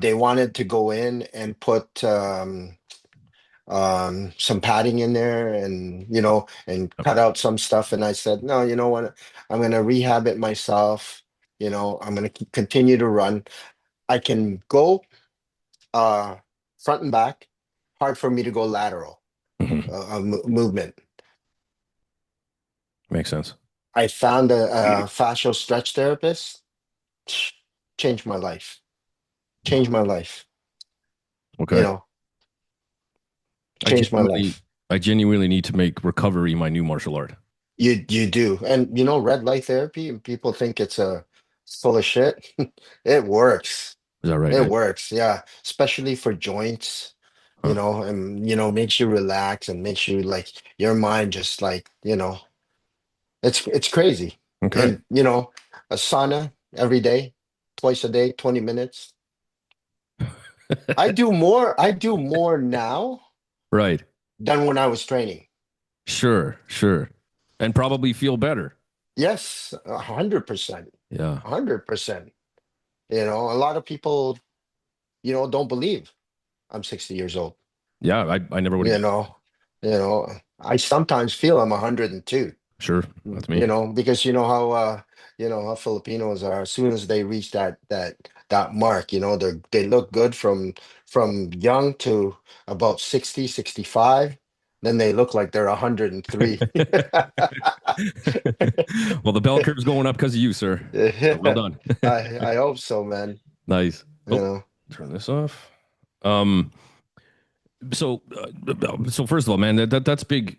They wanted to go in and put some padding in there, and and Yep. cut out some stuff, and I said, no, you know what, I'm gonna rehab it myself. I'm gonna continue to run. I can go uh front and back. Hard for me to go lateral Hmm. movement. Makes sense. I found a fascial stretch therapist. Changed my life. Changed my life. you Okay. know I Changed my genuinely, life. I genuinely need to make recovery my new martial art. You do. And red light therapy, and people think it's a full of shit. It works. Is that right? It Eh? works, yeah, especially for joints, Huh. and makes you relax and makes you like your mind just like, it's crazy. Okay. And a sauna every day, twice a day, 20 minutes. I do more now Right. than when I was training. Sure. Sure. And probably feel better. Yes, 100%. Yeah. 100%. A lot of people, don't believe I'm 60 years old. Yeah. I never would have You guessed. know, I sometimes feel I'm 102, Sure. That's me. because how Filipinos are. As soon as they reach that mark, they look good from young to about 60, 65. Then they look like they're 103. Well, the bell curve's going up because of you, sir. So well Yeah, done. I hope so, man. Nice. You Oh, know. turn this off. Um, so first of all, man, that's big,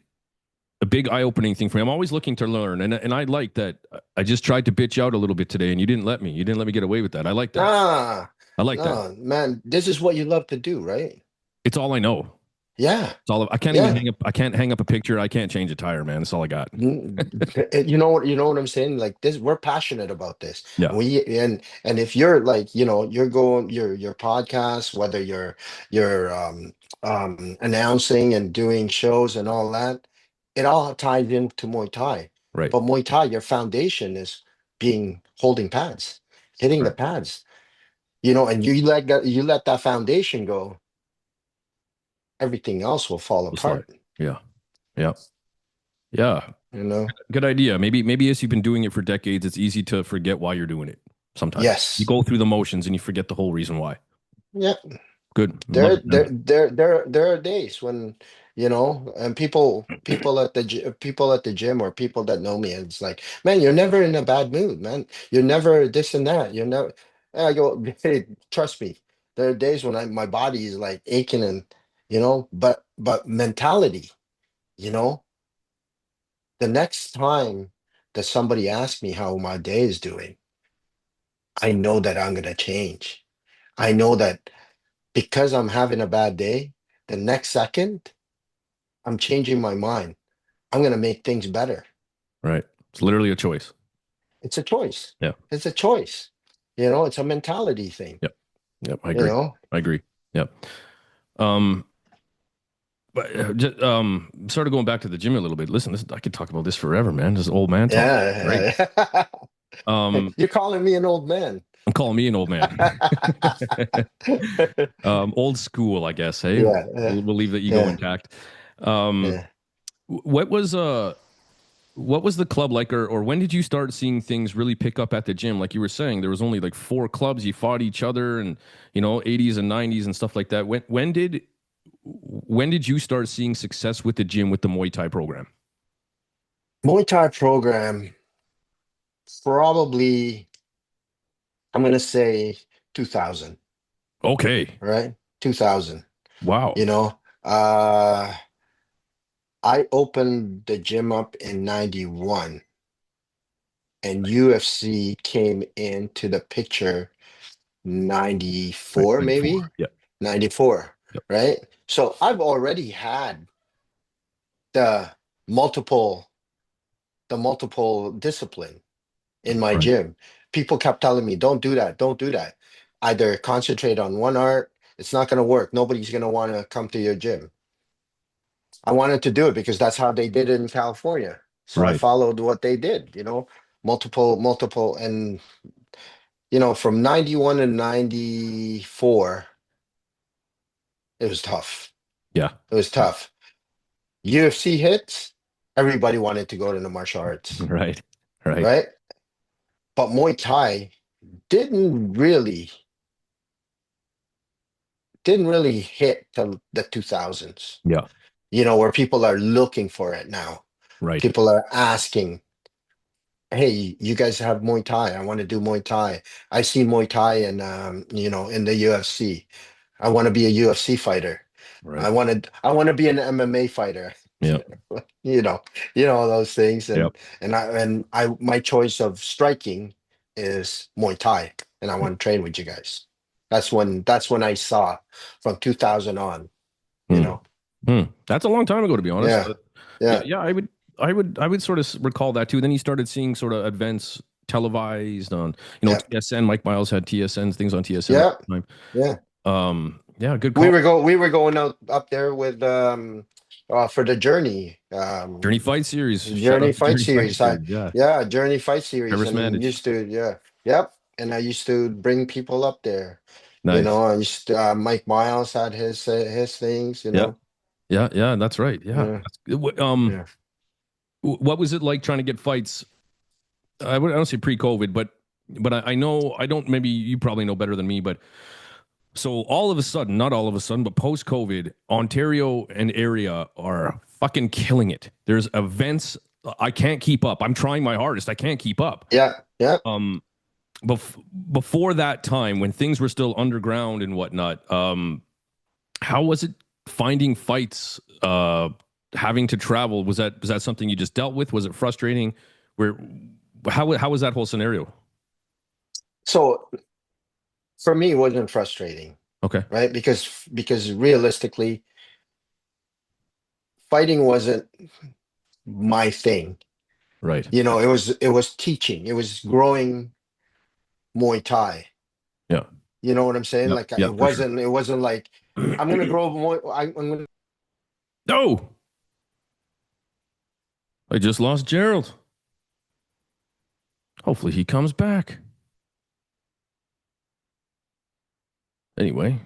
a big eye-opening thing for me. I'm always looking to learn, and I like that. I just tried to bitch out a little bit today, and you didn't let me. You didn't let me get away with that. I like that. Nah, I like that. no, man. This is what you love to do, right? It's all I know. Yeah, It's all I can't even yeah. hang up. I can't hang up a picture. I can't change a tire, man. That's all I got. You know what I'm saying? Like this, we're passionate about this. Yeah. And if you're like, you're going your podcast, whether you're announcing and doing shows and all that, it all ties into Muay Thai. Right. But Muay Thai, your foundation is being holding pads, hitting the Right. pads. And you let that foundation go, everything else will fall We'll slide. apart. Yeah. Yeah. Yeah. You know? Good idea. Maybe as you've been doing it for decades, it's easy to forget why you're doing it. Sometimes you Yes. go through the motions and you forget the whole reason why. Yeah. Good. Love There, it, there, man. there, there, there are days when, and people at the gym, or people that know me, and it's like, man, you're never in a bad mood, man. You're never this and that. You're never. And I go, hey, trust me. There are days when my body is like aching, and but mentality, you know, the next time that somebody asks me how my day is doing, I know that I'm gonna change. I know that because I'm having a bad day, the next second I'm changing my mind. I'm going to make things better. Right. It's literally a choice. It's a choice. Yeah. It's a choice. It's a mentality thing, Yep. Yep. I you agree. know? I agree. Yep. Um, but just, sort of going back to the gym a little bit. Listen, I could talk about this forever, man. This is old man talk. Great. Yeah. Um, You're calling me an old man. I'm calling me an old man. Old school, I guess. Hey, Yeah. we'll leave the ego Yeah. intact. Um, Yeah. what was what was the club like, or when did you start seeing things really pick up at the gym? Like you were saying, there was only like four clubs. You fought each other, and 80s and 90s and stuff like that. When did you start seeing success with the gym with the Muay Thai program? Muay Thai program, probably, I'm going to say 2000, Okay. right? 2000. Wow. You know, uh, I opened the gym up in 91, and UFC came into the picture Right. 94, 94. maybe Yep. 94, Yep. right? So I've already had the multiple the multiple discipline in my Right. gym. People kept telling me, don't do that, don't do that. Either concentrate on one art, it's not going to work. Nobody's going to want to come to your gym. I wanted to do it because that's how they did it in California. So I Right. followed what they did, multiple, and from 91 to 94, it was tough. Yeah. It was tough. UFC hits, everybody wanted to go to the martial arts, Right. Right. right? But Muay Thai didn't really didn't really hit till the 2000s, Yeah. where people are looking for it now. Right. People are asking, hey, you guys have Muay Thai. I want to do Muay Thai. I see Muay Thai in the UFC. I want to be a UFC fighter. Right. I want to be an MMA fighter. Yeah. You know, those things, Yep. and my choice of striking is Muay Thai, and I want to train with you guys. That's when I saw from 2000 on, you Hmm. know. Hmm. That's a long time ago, to be honest. Yeah. But yeah, Yeah. yeah, I would sort of recall that too. Then you started seeing sort of events televised on, Yeah. TSN. Mike Miles had TSN's things on TSN all Yeah. the time. Yeah. Yeah, good We call. were go we were going out up there with for the Journey Journey Fight Series. Shout Journey out to Fight Journey Fight Series. I Series. Yeah. Yeah, Journey Fight Series, Travis and Mandich. used to, yeah. Yep. And I used to bring people up there. Nice. I used to, Mike Miles had his things, Yeah. Yeah. Yeah. That's right. Yeah. Yeah. That's, Yeah. what was it like trying to get fights? I don't say pre-COVID, but I know I don't. Maybe you probably know better than me. But so all of a sudden, not all of a sudden, but post-COVID, Ontario and area are fucking killing it. There's events I can't keep up. I'm trying my hardest. I can't keep up. Yeah. Yeah. Um, before that time, when things were still underground and whatnot, how was it finding fights? Having to travel, was that something you just dealt with? Was it frustrating? Where how was that whole scenario? So for me, it wasn't frustrating, Okay. right? Because realistically, fighting wasn't my thing. Right. It was teaching. It was growing Muay Thai. Yeah. You know what I'm saying? Yep. Like Yeah, for sure. it wasn't like I'm gonna grow Muay. I'm gonna. No, I just lost Gerald. Hopefully he comes back. Anyway,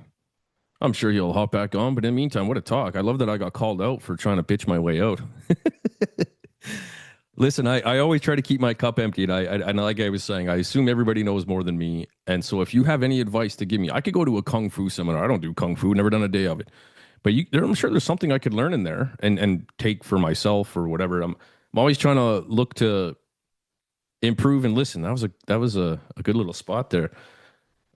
I'm sure he'll hop back on. But in the meantime, what a talk. I love that I got called out for trying to bitch my way out. Listen, I always try to keep my cup empty. And like I was saying, I assume everybody knows more than me. And so if you have any advice to give me, I could go to a Kung Fu seminar. I don't do Kung Fu, never done a day of it. But I'm sure there's something I could learn in there and take for myself or whatever. I'm always trying to look to improve and listen. That was a good little spot there.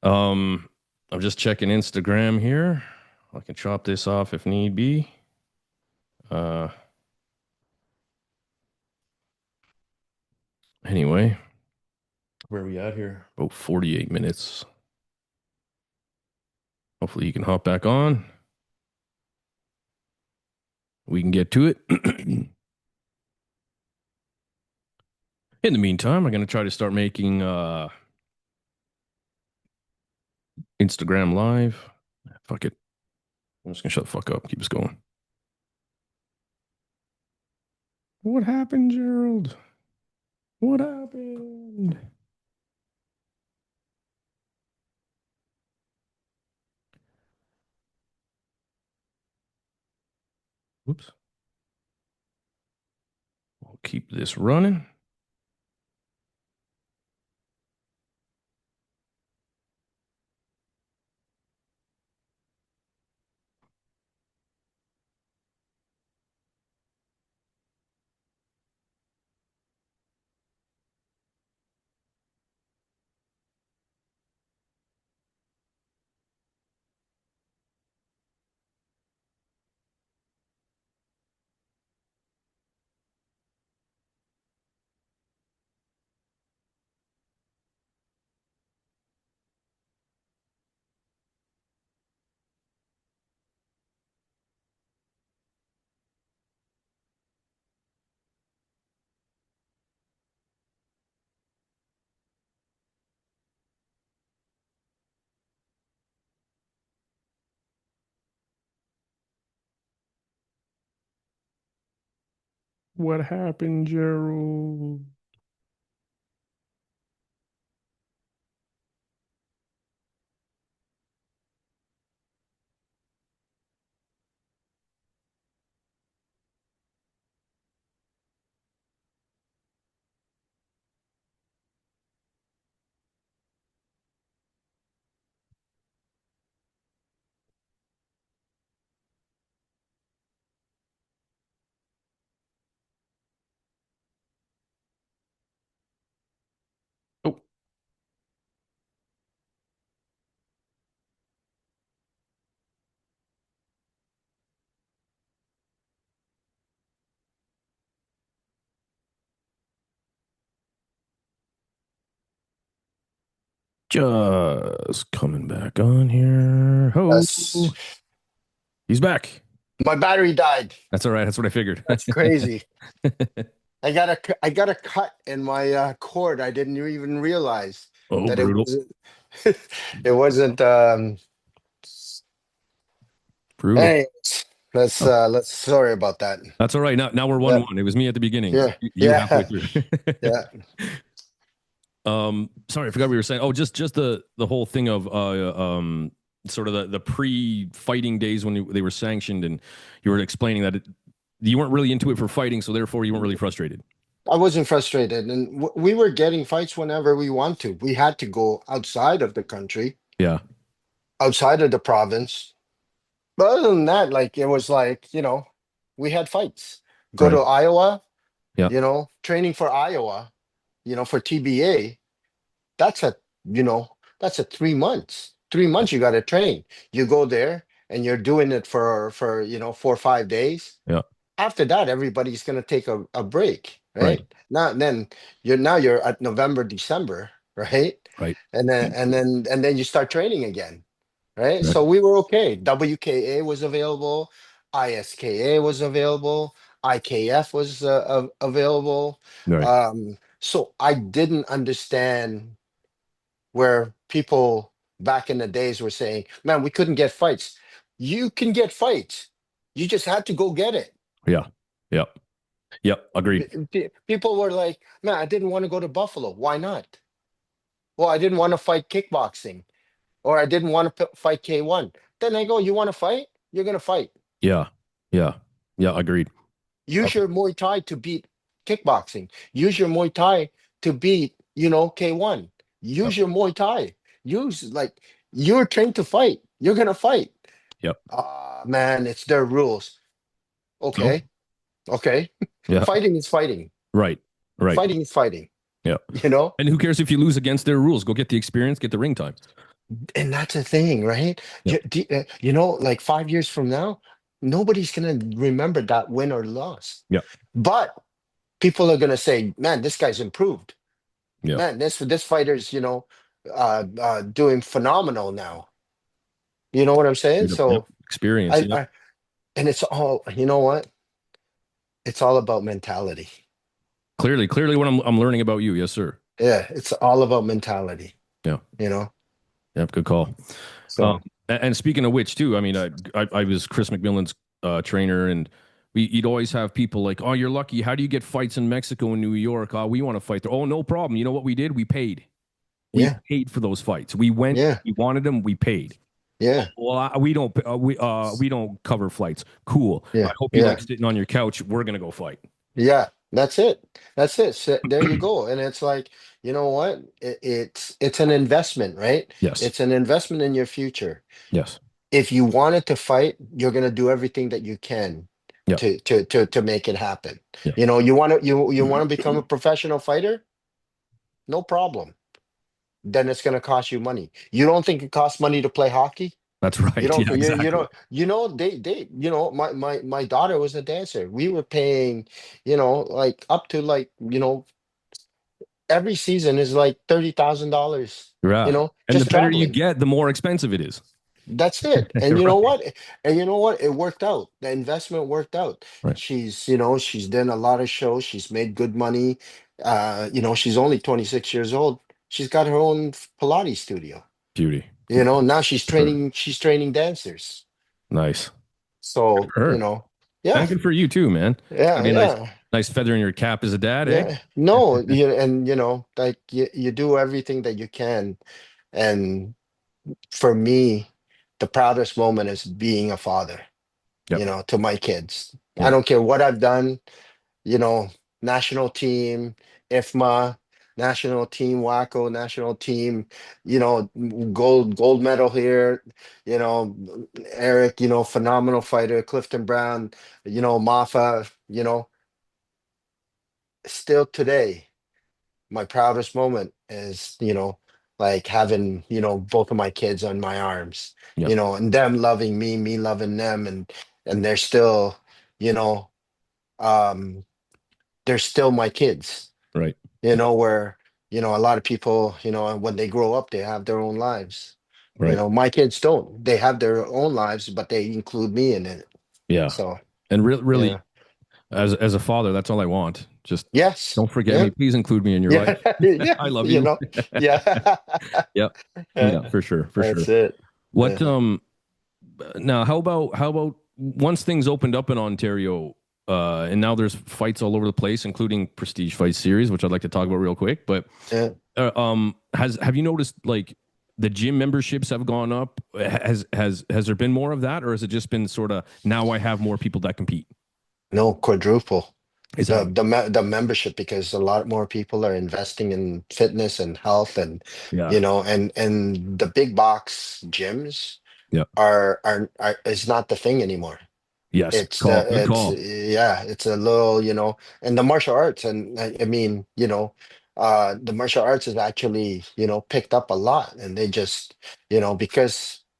Um, I'm just checking Instagram here. I can chop this off if need be. Uh, anyway, where are we at here? About 48 minutes. Hopefully you can hop back on. We can get to it. In the meantime, I'm going to try to start making Instagram live. Fuck it. I'm just going to shut the fuck up. Keep us going. What happened, Gerald? What happened? Whoops. We'll keep this running. What happened, Gerald? Oh, just coming back on here. Oh, That's he's back. my battery died. That's all right. That's what I figured. That's crazy. I got a cut in my cord. I didn't even realize Oh, that it brutal. wasn't. It wasn't. Brutal. Hey, Oh, let's. Sorry about that. that's all right. Now we're Yeah, 1-1. It was me at the beginning. yeah, You halfway yeah, through. yeah. Sorry, I forgot what we were saying. Oh, just the whole thing of sort of the pre-fighting days when they were sanctioned, and you were explaining that you weren't really into it for fighting, so therefore you weren't really frustrated. I wasn't frustrated, and we were getting fights whenever we want to. We had to go outside of the country, Yeah. outside of the province. But other than that, like it was like we had fights. Go to Right. Iowa, Yeah. training for Iowa, for TBA. That's a that's a 3 months. 3 months you got to train. You go there and you're doing it for 4 or 5 days. Yeah. After that, everybody's gonna take a break, Right. right? Now then you're at November, December, right? Right. And then you start training again, right? Right. So we were okay. WKA was available, ISKA was available, IKF was available. Right. So I didn't understand where people back in the days were saying, man, we couldn't get fights. You can get fights. You just had to go get it. Yeah. Yeah. Yep. Agreed. People were like, man, I didn't want to go to Buffalo. Why not? Well, I didn't want to fight kickboxing or I didn't want to fight K1. Then I go, you want to fight? You're going to fight. Yeah. Yeah. Yeah. Agreed. Use your Muay Thai to beat kickboxing. Use your Muay Thai to beat, K1. Yep. Use your Muay Thai. Use like you're trained to fight. You're going to fight. Yep. Ah, man, it's their rules. No. Okay. Okay. Yeah. Fighting is fighting. Right. Right. Fighting is fighting. Yeah. You know? And who cares if you lose against their rules? Go get the experience, get the ring time. And that's the thing, right? Yep. Like 5 years from now, nobody's gonna remember that win or loss. Yep. But people are gonna say, "Man, this guy's improved. Yep. Man, this fighter's doing phenomenal now." You know what I'm saying? Yep. Yep. So Experience. I, Yep. I and it's all you know what? It's all about mentality. Clearly what I'm learning about you. Yes, sir. Yeah, it's all about mentality. Yeah. You know. Yep. Good call. Um, So and speaking of which, too, I mean, I was Chris McMillan's trainer, and you'd always have people like, "Oh, you're lucky. How do you get fights in Mexico and New York? Oh, we want to fight there. Oh, no problem. You know what we did? We paid. We yeah, paid for those fights. We went. yeah, We wanted them. We paid. yeah, Well, we don't cover flights. Cool. I yeah, hope you like yeah. sitting on your couch. We're gonna go fight. Yeah, that's it. That's it. So there you go. And it's like, you know what? It's an investment, right? Yes. It's an investment in your future. Yes. If you wanted to fight, you're gonna do everything that you can Yep. to make it happen. Yeah. You want to become a professional fighter? No problem. Then it's gonna cost you money. You don't think it costs money to play hockey? That's You right. don't, Yeah. you Exactly. don't, my daughter was a dancer. We were paying, like up to like, every season is like $30,000, Yeah. And the just better you traveling. get, the more expensive it is. That's it. And you know Right. what? And you know what? It worked out. The investment worked out. Right. She's done a lot of shows. She's made good money. She's only 26 years old. She's got her own Pilates studio. Beauty. Now she's training dancers. Nice. So, For her. And yeah, good for you too, man. I yeah, mean, yeah. Nice feather in your cap as a dad, eh? Yeah, no, and like you do everything that you can. And for me, the proudest moment is being a father, Yep. to my kids. I Yep. don't care what I've done, you know, national team, IFMA, national team, WACO, national team, gold medal here, you know, Eric, phenomenal fighter, Clifton Brown, MAFA, still today, my proudest moment is, like having, both of my kids on my arms, Yep. and them loving me loving them, and they're still, you know, um, they're still my kids, Right. where, a lot of people, when they grow up, they have their own lives. Right. My kids don't. They have their own lives, but they include me in it. Yeah. So, And really, yeah. as a father, that's all I want. Just Yes. don't forget Yeah. me. Please include me in your life. Yeah. Yeah. I love you. Yeah. Yep. Yeah. Yeah, for sure. For sure. That's it. What Yeah. now how about once things opened up in Ontario, and now there's fights all over the place, including Prestige Fight Series, which I'd like to talk about real quick. But Yeah. have you noticed like the gym memberships have gone up? Has there been more of that, or has it just been sort of now I have more people that compete? No, quadruple. Is The that the me- the membership, because a lot more people are investing in fitness and health, and yeah. and the big box gyms Yeah. are is not the thing anymore. Yes. It's Call. the Good it's call. yeah, it's a little, and the martial arts, and I mean, the martial arts is actually, picked up a lot, and they just,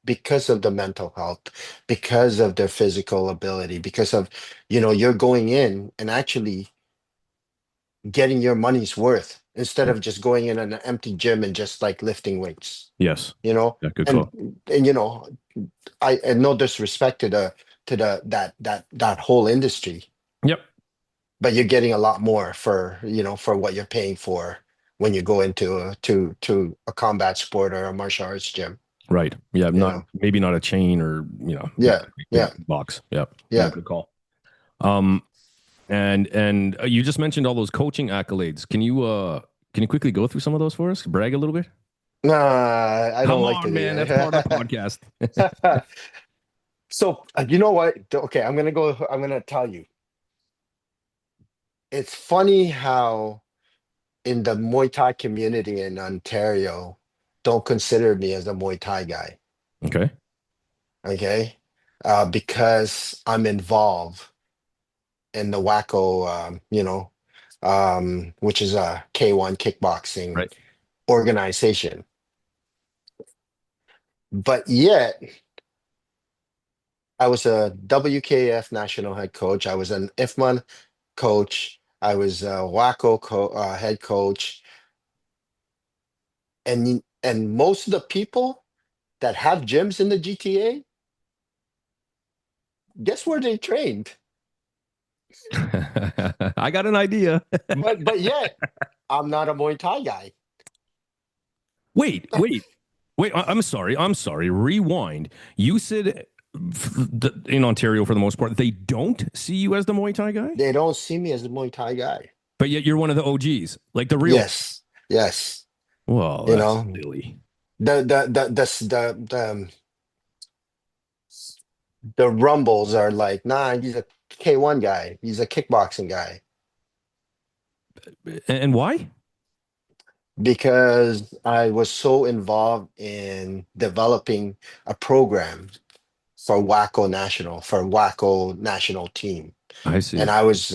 because of the mental health, because of their physical ability, because of, you're going in and actually getting your money's worth instead Right. of just going in an empty gym and just like lifting weights, Yes. you know, Yeah. Good and call. I and no disrespect to the that whole industry, Yep. but you're getting a lot more for, for what you're paying for when you go into a combat sport or a martial arts gym, Right. Yeah. you Not know. maybe not a chain or Yeah, big yeah, box. Yep. Yeah. yeah. Good call. Um, and you just mentioned all those coaching accolades. Can you quickly go through some of those for us? Brag a little bit. Nah, I don't Come like to on, do man. That's part of the that. podcast. So, you know what? Okay, I'm gonna tell you. It's funny how in the Muay Thai community in Ontario don't consider me as a Muay Thai guy, Okay. okay? Because I'm involved in the WACO, which is a K1 kickboxing Right. organization. But yet, I was a WKF national head coach. I was an IFMAN coach. I was a WACO head coach. And most of the people that have gyms in the GTA, guess where they trained? I got an idea. But yet, I'm not a Muay Thai guy. Wait, wait, wait. I'm sorry. I'm sorry. Rewind. You said in Ontario, for the most part, they don't see you as the Muay Thai guy, They don't see me as a Muay Thai guy. but yet you're one of the OGs, like the real. Yes, yes. Well, You that's know, silly. the rumbles are like, nah, he's a K1 guy. He's a kickboxing guy. And why? Because I was so involved in developing a program for WACO national team. I And see. I was,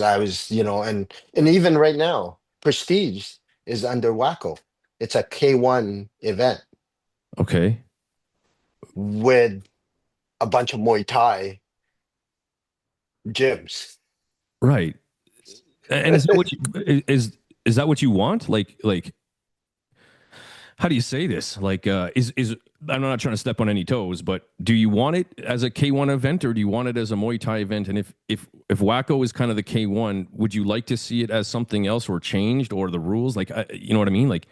and even right now, Prestige is under WACO. It's a K1 event Okay. with a bunch of Muay Thai gyms. Right. And is that what you is that what you want? Like how do you say this? Like is I'm not trying to step on any toes, but do you want it as a K1 event or do you want it as a Muay Thai event? And if Wacko is kind of the K1, would you like to see it as something else or changed or the rules? Like you know what I mean? Like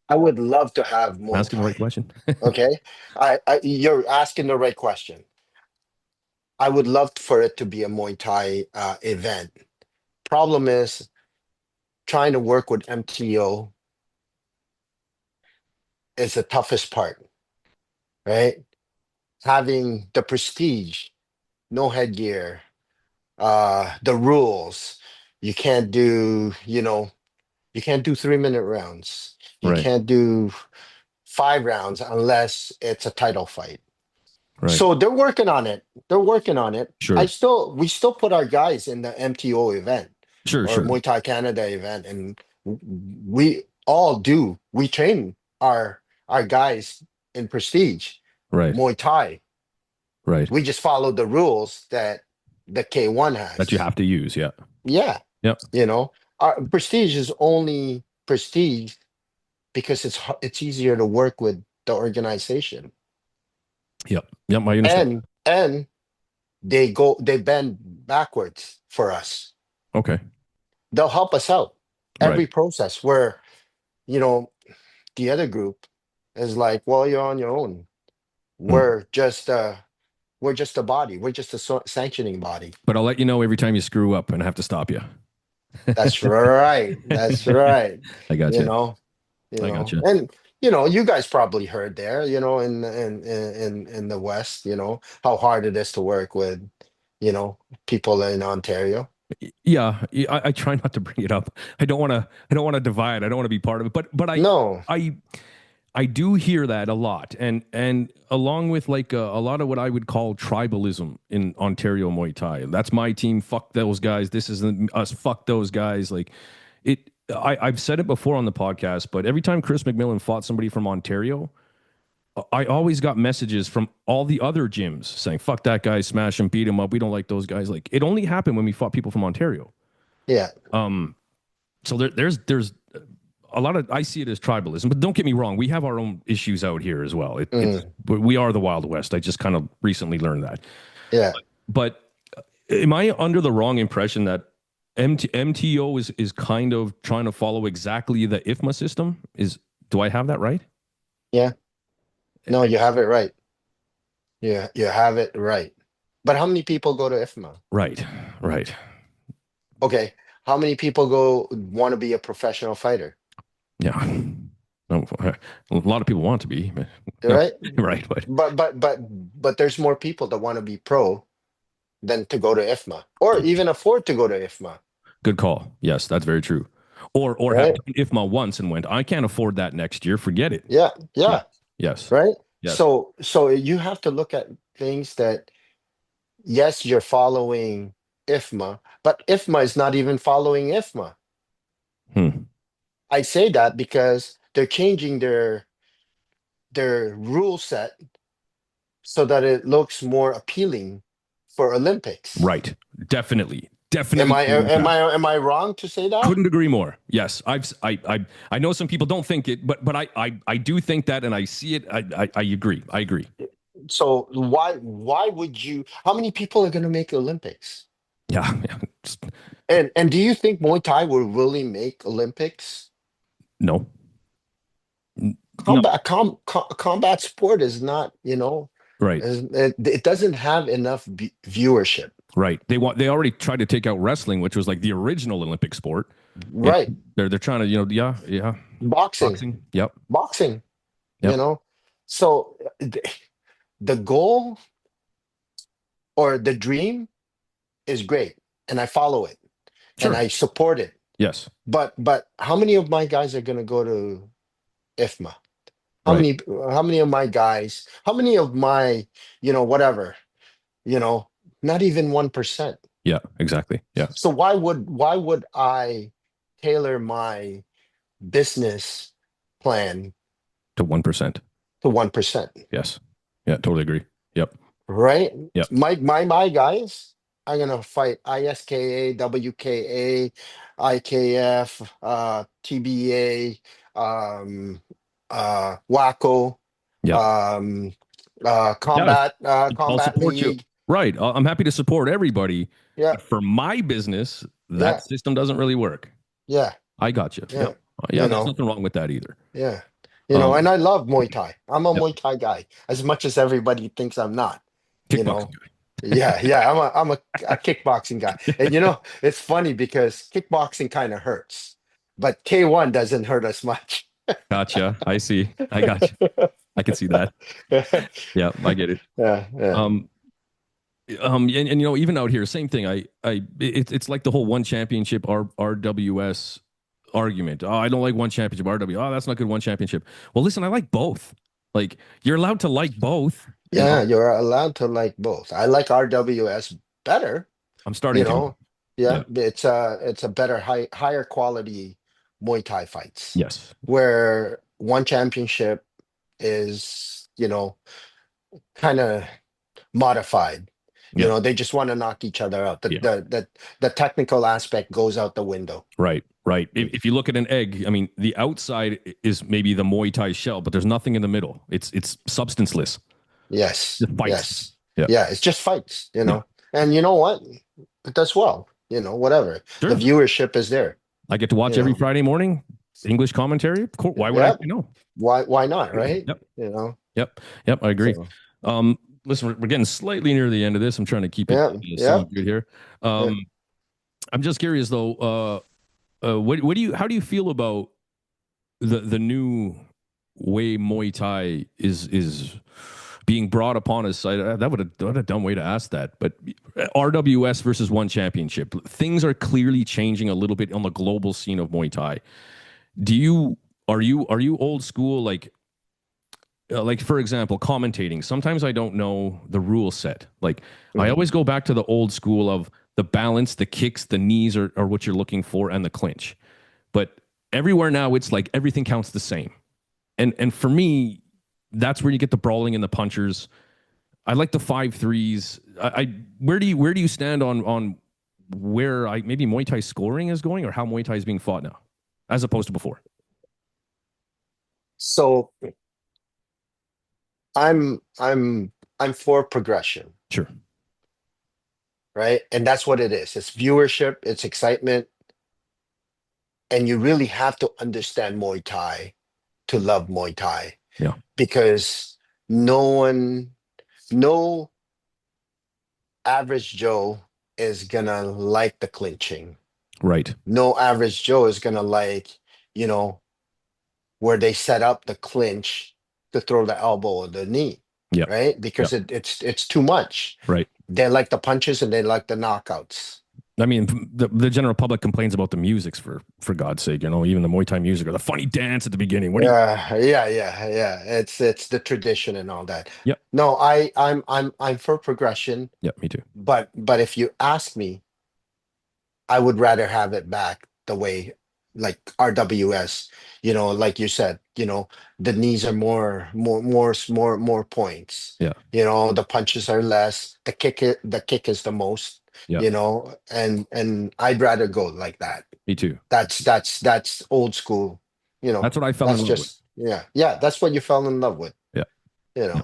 I would love to have I'm Muay asking the right Thai. question. Okay. You're asking the right question. I would love for it to be a Muay Thai event, Problem is trying to work with MTO is the toughest part, right? Having the prestige, no headgear, the rules. You can't do, you can't do 3-minute rounds. You Right. can't do 5 rounds unless it's a title fight. Right. So they're working on it. They're working on it. Sure. We still put our guys in the MTO event Sure. or Sure. Muay Thai Canada event, and we all do. We train our guys in prestige Right. Muay Thai. Right. We just follow the rules that the K1 That you has. have to use. Yeah. Yeah, Yep. our prestige is only prestige because it's easier to work with the organization, Yep. Yep. I understand. and they bend backwards for us. Okay. They'll help us out Right. every process where you know the other group is like, well, you're on your own. Hmm. We're just a body. We're just a sanctioning body. But I'll let you know every time you screw up and I have to stop you. That's right. That's right. I got You you. know, I got you. and you guys probably heard there, in the West, how hard it is to work with, people in Ontario. Yeah, I try not to bring it up. I don't want to. I don't want to divide. I don't want to be part of it. But No, I I do hear that a lot, and along with like a lot of what I would call tribalism in Ontario Muay Thai. That's my team. Fuck those guys. This isn't us. Fuck those guys. Like it. I've said it before on the podcast, but every time Chris McMillan fought somebody from Ontario, I always got messages from all the other gyms saying, fuck that guy, smash him, beat him up. We don't like those guys. Like it only happened when we fought people from Ontario. yeah, Um, so there's a lot of, I see it as tribalism, but don't get me wrong. We have our own issues out here as well. mm, We are the Wild West. I just kind of recently learned that. yeah, But am I under the wrong impression that MTO is kind of trying to follow exactly the IFMA system? Do I have that right? yeah. No, you have it right. Yeah, you have it right. But how many people go to IFMA? Right, right. Okay, how many people want to be a professional fighter? Yeah. No, a lot of people want to be, but no, Right? right. But But there's more people that want to be pro than to go to IFMA or even afford to go to IFMA, good call. Yes, that's very true. Or have right? done IFMA once and went, I can't afford that next year. Forget it. Yeah, Yes, yeah, yes, right. yes. So you have to look at things that, yes, you're following IFMA, but IFMA is not even following IFMA. Hmm. I say that because they're changing their rule set so that it looks more appealing for Olympics. Right. Definitely. Am Definitely I agree with am that. I am I wrong to say that? Couldn't agree more. Yes, I know some people don't think it, but I do think that, and I see it. I agree. I agree. So why would you? How many people are going to make Olympics? Yeah, yeah. And do you think Muay Thai will really make Olympics? No, no. Combat sport is not, Right. it doesn't have enough viewership. Right. They already tried to take out wrestling, which was like the original Olympic sport. And Right. they're trying to, yeah, yeah. Boxing, Boxing. Yep. boxing, you Yep. know. So the goal or the dream is great, and I follow it and Sure. I support it. Yes. But how many of my guys are going to go to IFMA? How Right. many how many of my guys, how many of my, whatever, you know, not even 1%. Yeah, exactly. Yeah. So why would I tailor my business plan To 1%. to 1%? Yes. Yeah, totally agree. Yep. Right? Yep. My guys are gonna fight ISKA, WKA, IKF, TBA, WACO, Yep. um, Yeah. I'll Combat support you. League. Right. I'm happy to support everybody. Yeah, But for my business, yeah, that system doesn't really work. yeah, I got you. yeah. Yep. Yeah, You there's know, nothing wrong with that either. yeah. And Um, I love Muay Thai. I'm a yep. Muay Thai guy, as much as everybody thinks I'm not, you Kickboxing know. guy. Yeah. I'm a kickboxing guy. And it's funny because kickboxing kind of hurts, but K1 doesn't hurt as much. Gotcha. I see. I got you. I can see that. Yeah, I get it. Yeah. Um, and even out here, same thing. It's like the whole one championship RWS argument. Oh, I don't like one championship RW. Oh, that's not good. One championship. Well, listen, I like both. Like you're allowed to like both. Yeah, you're allowed to like both. I like RWS better, I'm you starting to. know. Yeah. Yeah, it's a better higher quality Muay Thai fights Yes. where one championship is, kind of modified. Yeah. They just want to knock each other out. Yeah. The technical aspect goes out the window. Right. Right. If you look at an egg, I mean, the outside is maybe the Muay Thai shell, but there's nothing in the middle. It's substanceless. Yes, Just fights. yes. Yeah. Yeah, it's just fights, Yeah. And you know what? It does well, whatever. The Sure. viewership is there, I get to watch you every know. Friday morning English commentary. Of course, why would I say Yep. no? Why not, right? Yep. You know. Yep. Yep. I agree. So Listen, we're getting slightly near the end of this. I'm trying to keep it yeah, somewhat yep. good here. Yeah. I'm just curious though. How do you feel about the new way Muay Thai is being brought upon us? That would have what a dumb way to ask that. But RWS versus one championship, things are clearly changing a little bit on the global scene of Muay Thai. Do you are you old school like for example commentating? Sometimes I don't know the rule set. Like I Mhm. always go back to the old school of the balance, the kicks, the knees are what you're looking for, and the clinch. But everywhere now it's like everything counts the same. And for me, that's where you get the brawling and the punchers. I like the 5-3s. I where do you stand on where I maybe Muay Thai scoring is going or how Muay Thai is being fought now, as opposed to before? So I'm for progression, Sure. right? And that's what it is. It's viewership, it's excitement, and you really have to understand Muay Thai to love Muay Thai Yeah. because no one, no average Joe is gonna like the clinching. Right. No average Joe is gonna like, you know, where they set up the clinch to throw the elbow or the knee, Yeah. right? Yeah. Because it's too much. Right. They like the punches and they like the knockouts. I mean, the general public complains about the musics for God's sake. Even the Muay Thai music or the funny dance at the beginning. What do you? Yeah. It's the tradition and all that. Yep. No, I'm for progression, Yep. Me too. but if you ask me, I would rather have it back the way like RWS, like you said, the knees are more points. Yeah. The punches are less, the kick is the most, Yeah. and I'd rather go like that. Me too. That's old school, That's what I fell in that's love with. just yeah, that's what you fell in love with, Yeah. you Yeah. know. Yeah.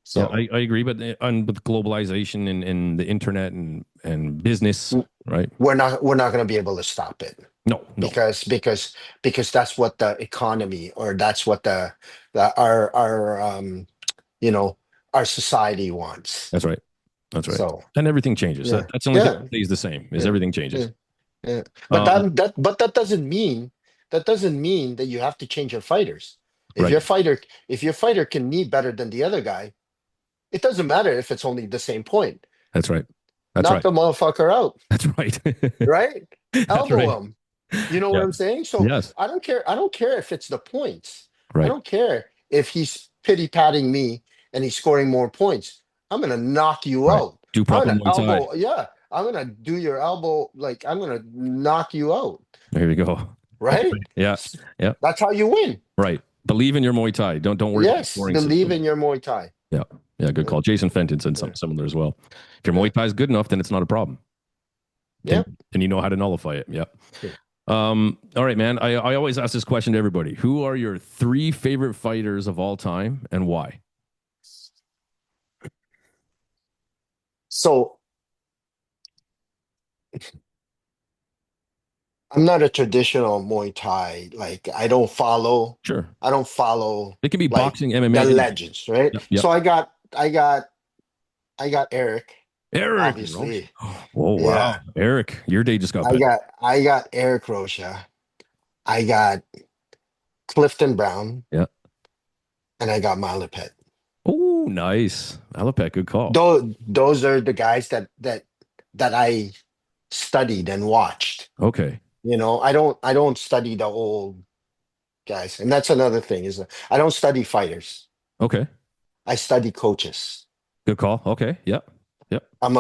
So I agree. But with globalization and the internet and business, right? we're not going to be able to stop it. No. No. Because that's what the economy or that's what our you know our society wants. That's right. That's right. So And everything changes. yeah, That's the only thing yeah, that stays the same is yeah, everything yeah, changes. yeah. But Um, that doesn't mean that you have to change your fighters. If right. your fighter can knee better than the other guy, it doesn't matter if it's only the same point. That's right. That's Knock right. the motherfucker out, That's right. right? That's right. Elbow him. You know what Yeah. I'm saying? So Yes. I don't care if it's the points. I Right. don't care if he's pity patting me and he's scoring more points. I'm gonna knock you Right. out. Do I'm proper gonna Muay Thai. elbow, yeah. I'm gonna do your elbow, like I'm gonna knock you out, There you go. That's right? right. Yeah. Yeah. That's how you win. Right. Believe in your Muay Thai. Don't worry about the Yes, scoring believe system. in your Muay Thai. Yeah. Yeah. Good Yeah, call. Jason Fenton said yeah, something similar as well. If your yeah. Muay Thai is good enough, then it's not a problem. Yeah. And you know how to nullify it. Yeah. Yeah. All right, man. I always ask this question to everybody. Who are your 3 favorite fighters of all time and why? So I'm not a traditional Muay Thai. Like Sure. I don't follow It can be like boxing, the MMA, anything. legends, right? Yep. Yep. So I got Eric. Eric Roche. obviously. Oh wow, Yeah. Eric, your day just got better. I got Eric Rocha. I got Clifton Brown, Yeah. and I got Malapet. Oh, nice. Alapet, good call. Those are the guys that I studied and watched. Okay. I don't study the old guys, and that's another thing is that I don't study fighters. Okay. I study coaches. Good call. Okay. Yep. Yep. I'm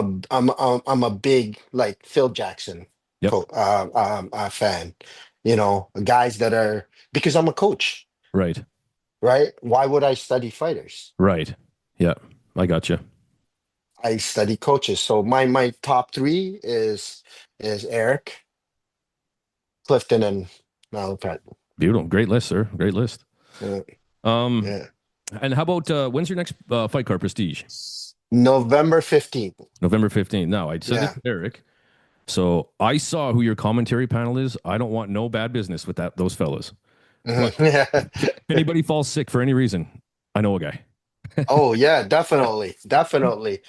a big like Phil Jackson Yep. fan. Guys that are because I'm a coach, Right. right? Why would I study fighters? Right. Yeah. I got you. I study coaches. So my top three is Eric, Clifton, and Malapet. Beautiful. Great list, sir. Great list. Yeah, Um, yeah. and how about when's your next fight card Prestige? November 15th. November 15th. Now, I said this Yeah. to Eric. So I saw who your commentary panel is. I don't want no bad business with those fellas. But Mhm. if anybody falls sick for any reason, I know a guy. Oh yeah, definitely. Definitely.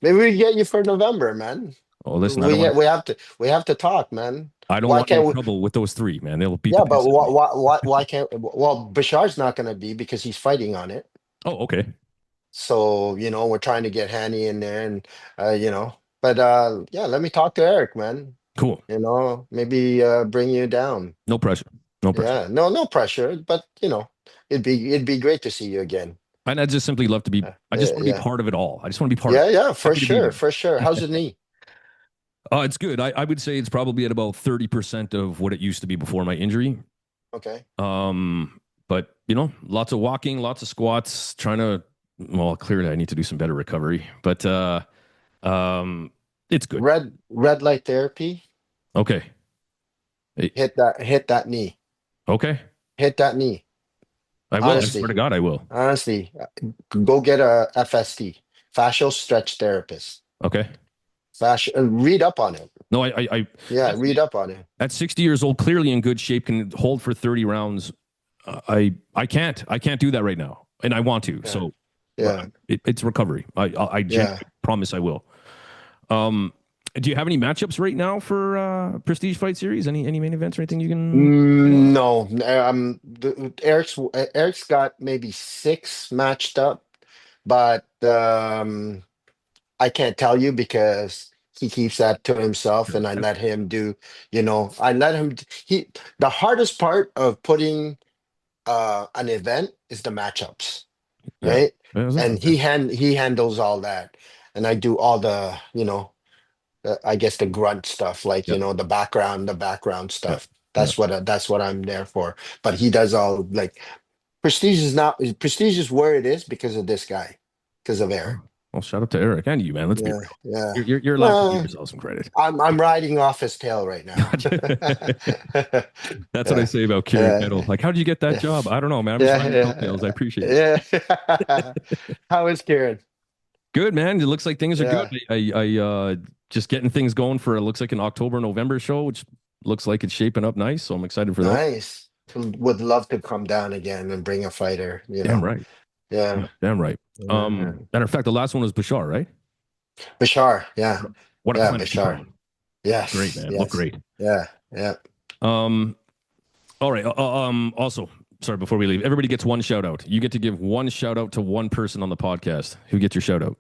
Maybe we get you for November, man. Oh, listen, We have to talk, man. I don't Why want no can't we? trouble with those three, man. They'll beat the Yeah, but piss out of me. why can't? Well, Bashar's not going to be because he's fighting on it. Oh, okay. So we're trying to get Hanny in there, and but yeah, let me talk to Eric, man. Cool. Maybe bring you down. No pressure. No pressure. Yeah, no pressure, but it'd be great to see you again. And I just simply love to be, I just Yeah, want to be yeah, part of it all. I just want to be part of yeah, it. yeah, for Happy to be sure, there. for sure. How's the knee? It's good. I would say it's probably at about 30% of what it used to be before my injury. Okay. But lots of walking, lots of squats, well, clearly I need to do some better recovery, but um, it's good. Red light therapy. Okay. Hey, Hit that knee. okay. Hit that knee. I will. I swear Honestly, to God, I will. honestly, go get a FST, fascial stretch therapist. Okay. Read up on it. No, I Yeah, that's read up on it. at 60 years old, clearly in good shape, can hold for 30 rounds. I can't do that right now, and I want to. Yeah, So, yeah, it's recovery. I yeah. genuinely promise I will. Um, do you have any matchups right now for Prestige Fight Series? Any main events or anything you can? No, Eric's got maybe six matched up, but I can't tell you because he keeps that to himself, Sure. and I let him. The hardest part of putting an event is the matchups, Yeah. right? Yeah. And he handles all that, and I do all the I guess the grunt stuff, like Yep. the background Yep. stuff. Yep. That's what I'm there for. But he does all like Prestige is where it is because of this guy, because of Oh, Eric. well, shout out to Eric and you, man. Let's be Yeah, real. yeah. You're allowed to give Well, yourself some credit. I'm riding off his tail right now. That's what I Yeah, say about Kieran yeah, Kettle. Like, how did you get that yeah, job? I don't know, man. I'm just riding your yeah, coattails. I appreciate it. yeah. How is Kieran? Good, man. It looks like things are good. Yeah, I just getting things going for it looks like an October, November show, which looks like it's shaping up nice. So I'm excited for those. nice. Would love to come down again and bring a fighter. Damn right. Yeah. Damn right. Yeah. Matter of fact, the last one was Bashar, right? Bashar, yeah, What a yeah, clinic he put Bashar, on. Great, yes, man. Look yes, great. yeah, yeah. Um, all right. Also, sorry, before we leave, everybody gets one shout out. You get to give one shout out to one person on the podcast. Who gets your shout out?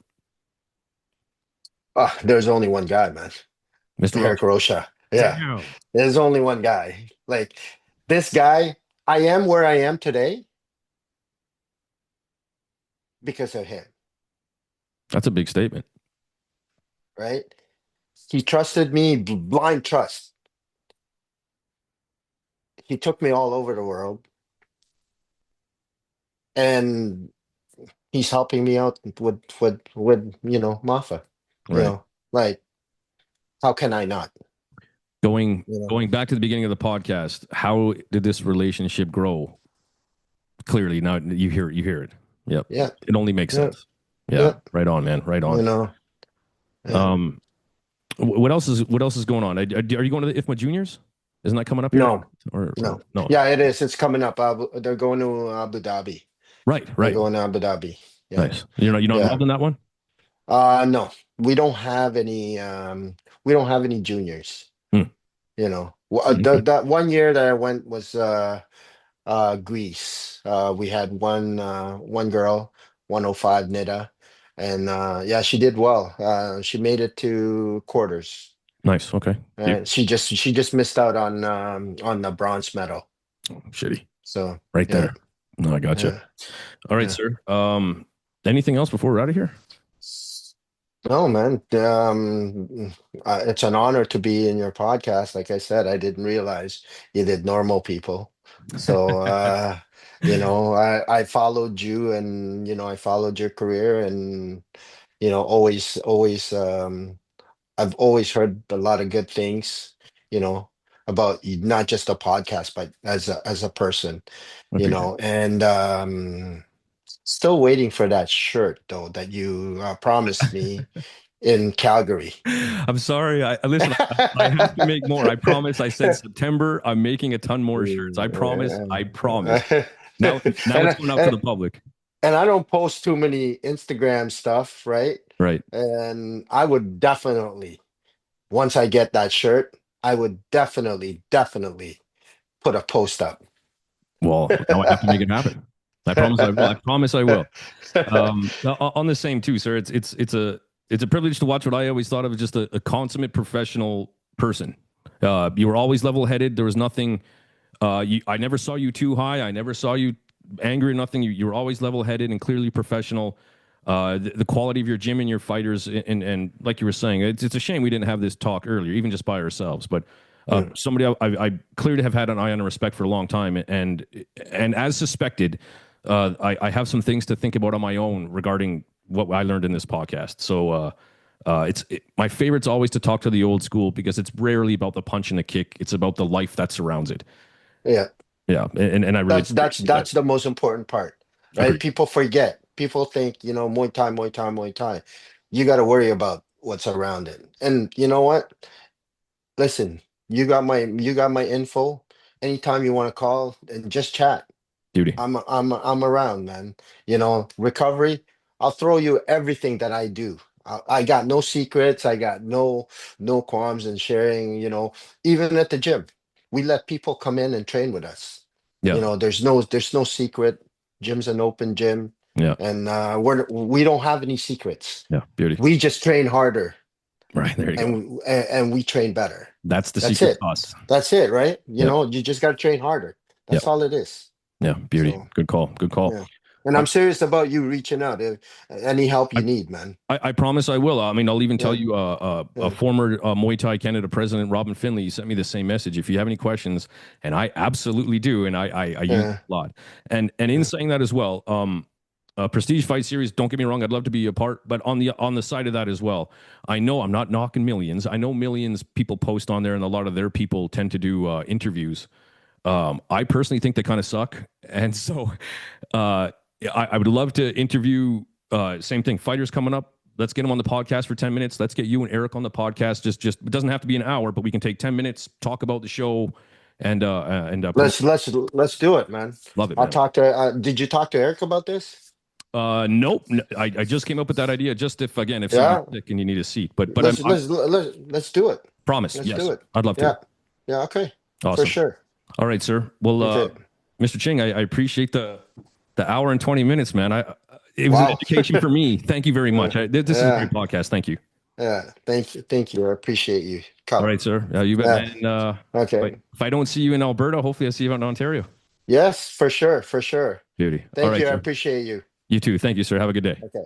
Oh, there's only one guy, man. Mr. Eric Roche. Rocha. Yeah, Damn. there's only one guy. Like this guy, I am where I am today because of him, That's a big statement. right? He trusted me, blind trust. He took me all over the world, and he's helping me out with MAFA. You Right. know, like how can I not? Going You know. going back to the beginning of the podcast, how did this relationship grow? Clearly, now you hear it. Yep. Yeah, It only makes yeah, sense. Yeah. yeah. Right on, man. Right You on. know. Yeah. Um, what else is going on? Are you going to the IFMA Juniors? Isn't that coming up here? No, Or no. no? Yeah, it is. It's coming up. They're going to Abu Dhabi. Right. They're Right. going to Abu Dhabi. Yeah, Nice. You're not yeah. involved in that one? No. we don't have any juniors, Hmm. you know. Okay. That one year that I went was Greece. We had one girl, 105 Nida, and yeah, she did well. She made it to quarters. Nice. Okay. She just missed out on the bronze medal. Shitty. So Right yeah, there. No, I gotcha. yeah, All right, yeah. sir. Anything else before we're out of here? No, man. It's an honor to be in your podcast. Like I said, I didn't realize you did normal people. So, I followed you, and I followed your career, and always, I've always heard a lot of good things, you know, about you, not just a podcast, but as a person, I appreciate and still waiting for that shirt though that you promised me it. in Calgary. I'm sorry. Listen. I have to make more. I promise. I said September. I'm making a ton more shirts. I promise. I promise. Now and it's I- going out to and the public. and I don't post too many Instagram stuff, right? Right. And I would definitely, once I get that shirt, I would definitely put a post up. Well, now I have to make it happen. I promise I will. I promise I will. On the same too, sir. It's a privilege to watch what I always thought of as just a consummate professional person. You were always level headed. There was nothing. I never saw you too high. I never saw you angry or nothing. You were always level headed and clearly professional. The quality of your gym and your fighters, and like you were saying, it's a shame we didn't have this talk earlier, even just by ourselves. But Mm, somebody I clearly have had an eye on and respect for a long time, and as suspected, I have some things to think about on my own regarding what I learned in this podcast. So my favorite's always to talk to the old school because it's rarely about the punch and the kick. It's about the life that surrounds it. yeah. Yeah, and I really That's that's appreciate that. that's the most important part, right? Agreed. People forget. People think, Muay Thai, Muay Thai, Muay Thai. You got to worry about what's around it. And you know what? Listen, you got my info. Anytime you want to call and just chat. Beauty. I'm around, man. Recovery. I'll throw you everything that I do. I got no secrets. I got no qualms in sharing. Even at the gym, we let people come in and train with us. Yeah, There's no secret. Gym's an open gym, yeah, and we don't have any secrets. yeah. Beauty. We just train harder, Right there you go. and we train better. That's the That's secret it. sauce. That's it, right? Yep, You just got to train harder. yep, That's all it is. yeah. Beauty. So. Good call. Good call. Yeah. And Uh, I'm serious about you reaching out. Any help I you need, man. I promise I will. I mean, I'll even tell Yeah. you, a Yeah. former Muay Thai Canada president, Robin Finley, sent me the same message. If you have any questions, and I absolutely do, and I use it Yeah. a lot. And in Yeah. saying that as well, Prestige Fight Series. Don't get me wrong, I'd love to be a part, but on the side of that as well, I know I'm not knocking millions. I know millions people post on there, and a lot of their people tend to do interviews. I personally think they kind of suck, and so I would love to interview. Same thing, fighters coming up. Let's get them on the podcast for 10 minutes. Let's get you and Eric on the podcast. Just it doesn't have to be an hour, but we can take 10 minutes, talk about the show, and promote. Let's do it, man. Love it, I'll man. talk to. Did you talk to Eric about this? Nope. I just came up with that idea. Just if somebody's Yeah. sick and you need a seat, but Let's I'm let's let's do it. promise. Let's Yes, do it. I'd love to. Yeah. Yeah. Okay. For Awesome. sure. All right, sir. Well, Okay. Mr. Ching, I appreciate the hour and 20 minutes, man. It was an Wow. education for me. Thank you very Yeah. much. This is a Yeah. great podcast. Thank you. Yeah. Thank you. Thank you. I appreciate you. All Cup. right, sir. You bet, Yeah. man. Okay. If I don't see you in Alberta, hopefully I see you out in Ontario. Yes, for sure. For sure. Beauty. All Thank right, you. I sir. appreciate you. You too. Thank you, sir. Have a good day. Okay.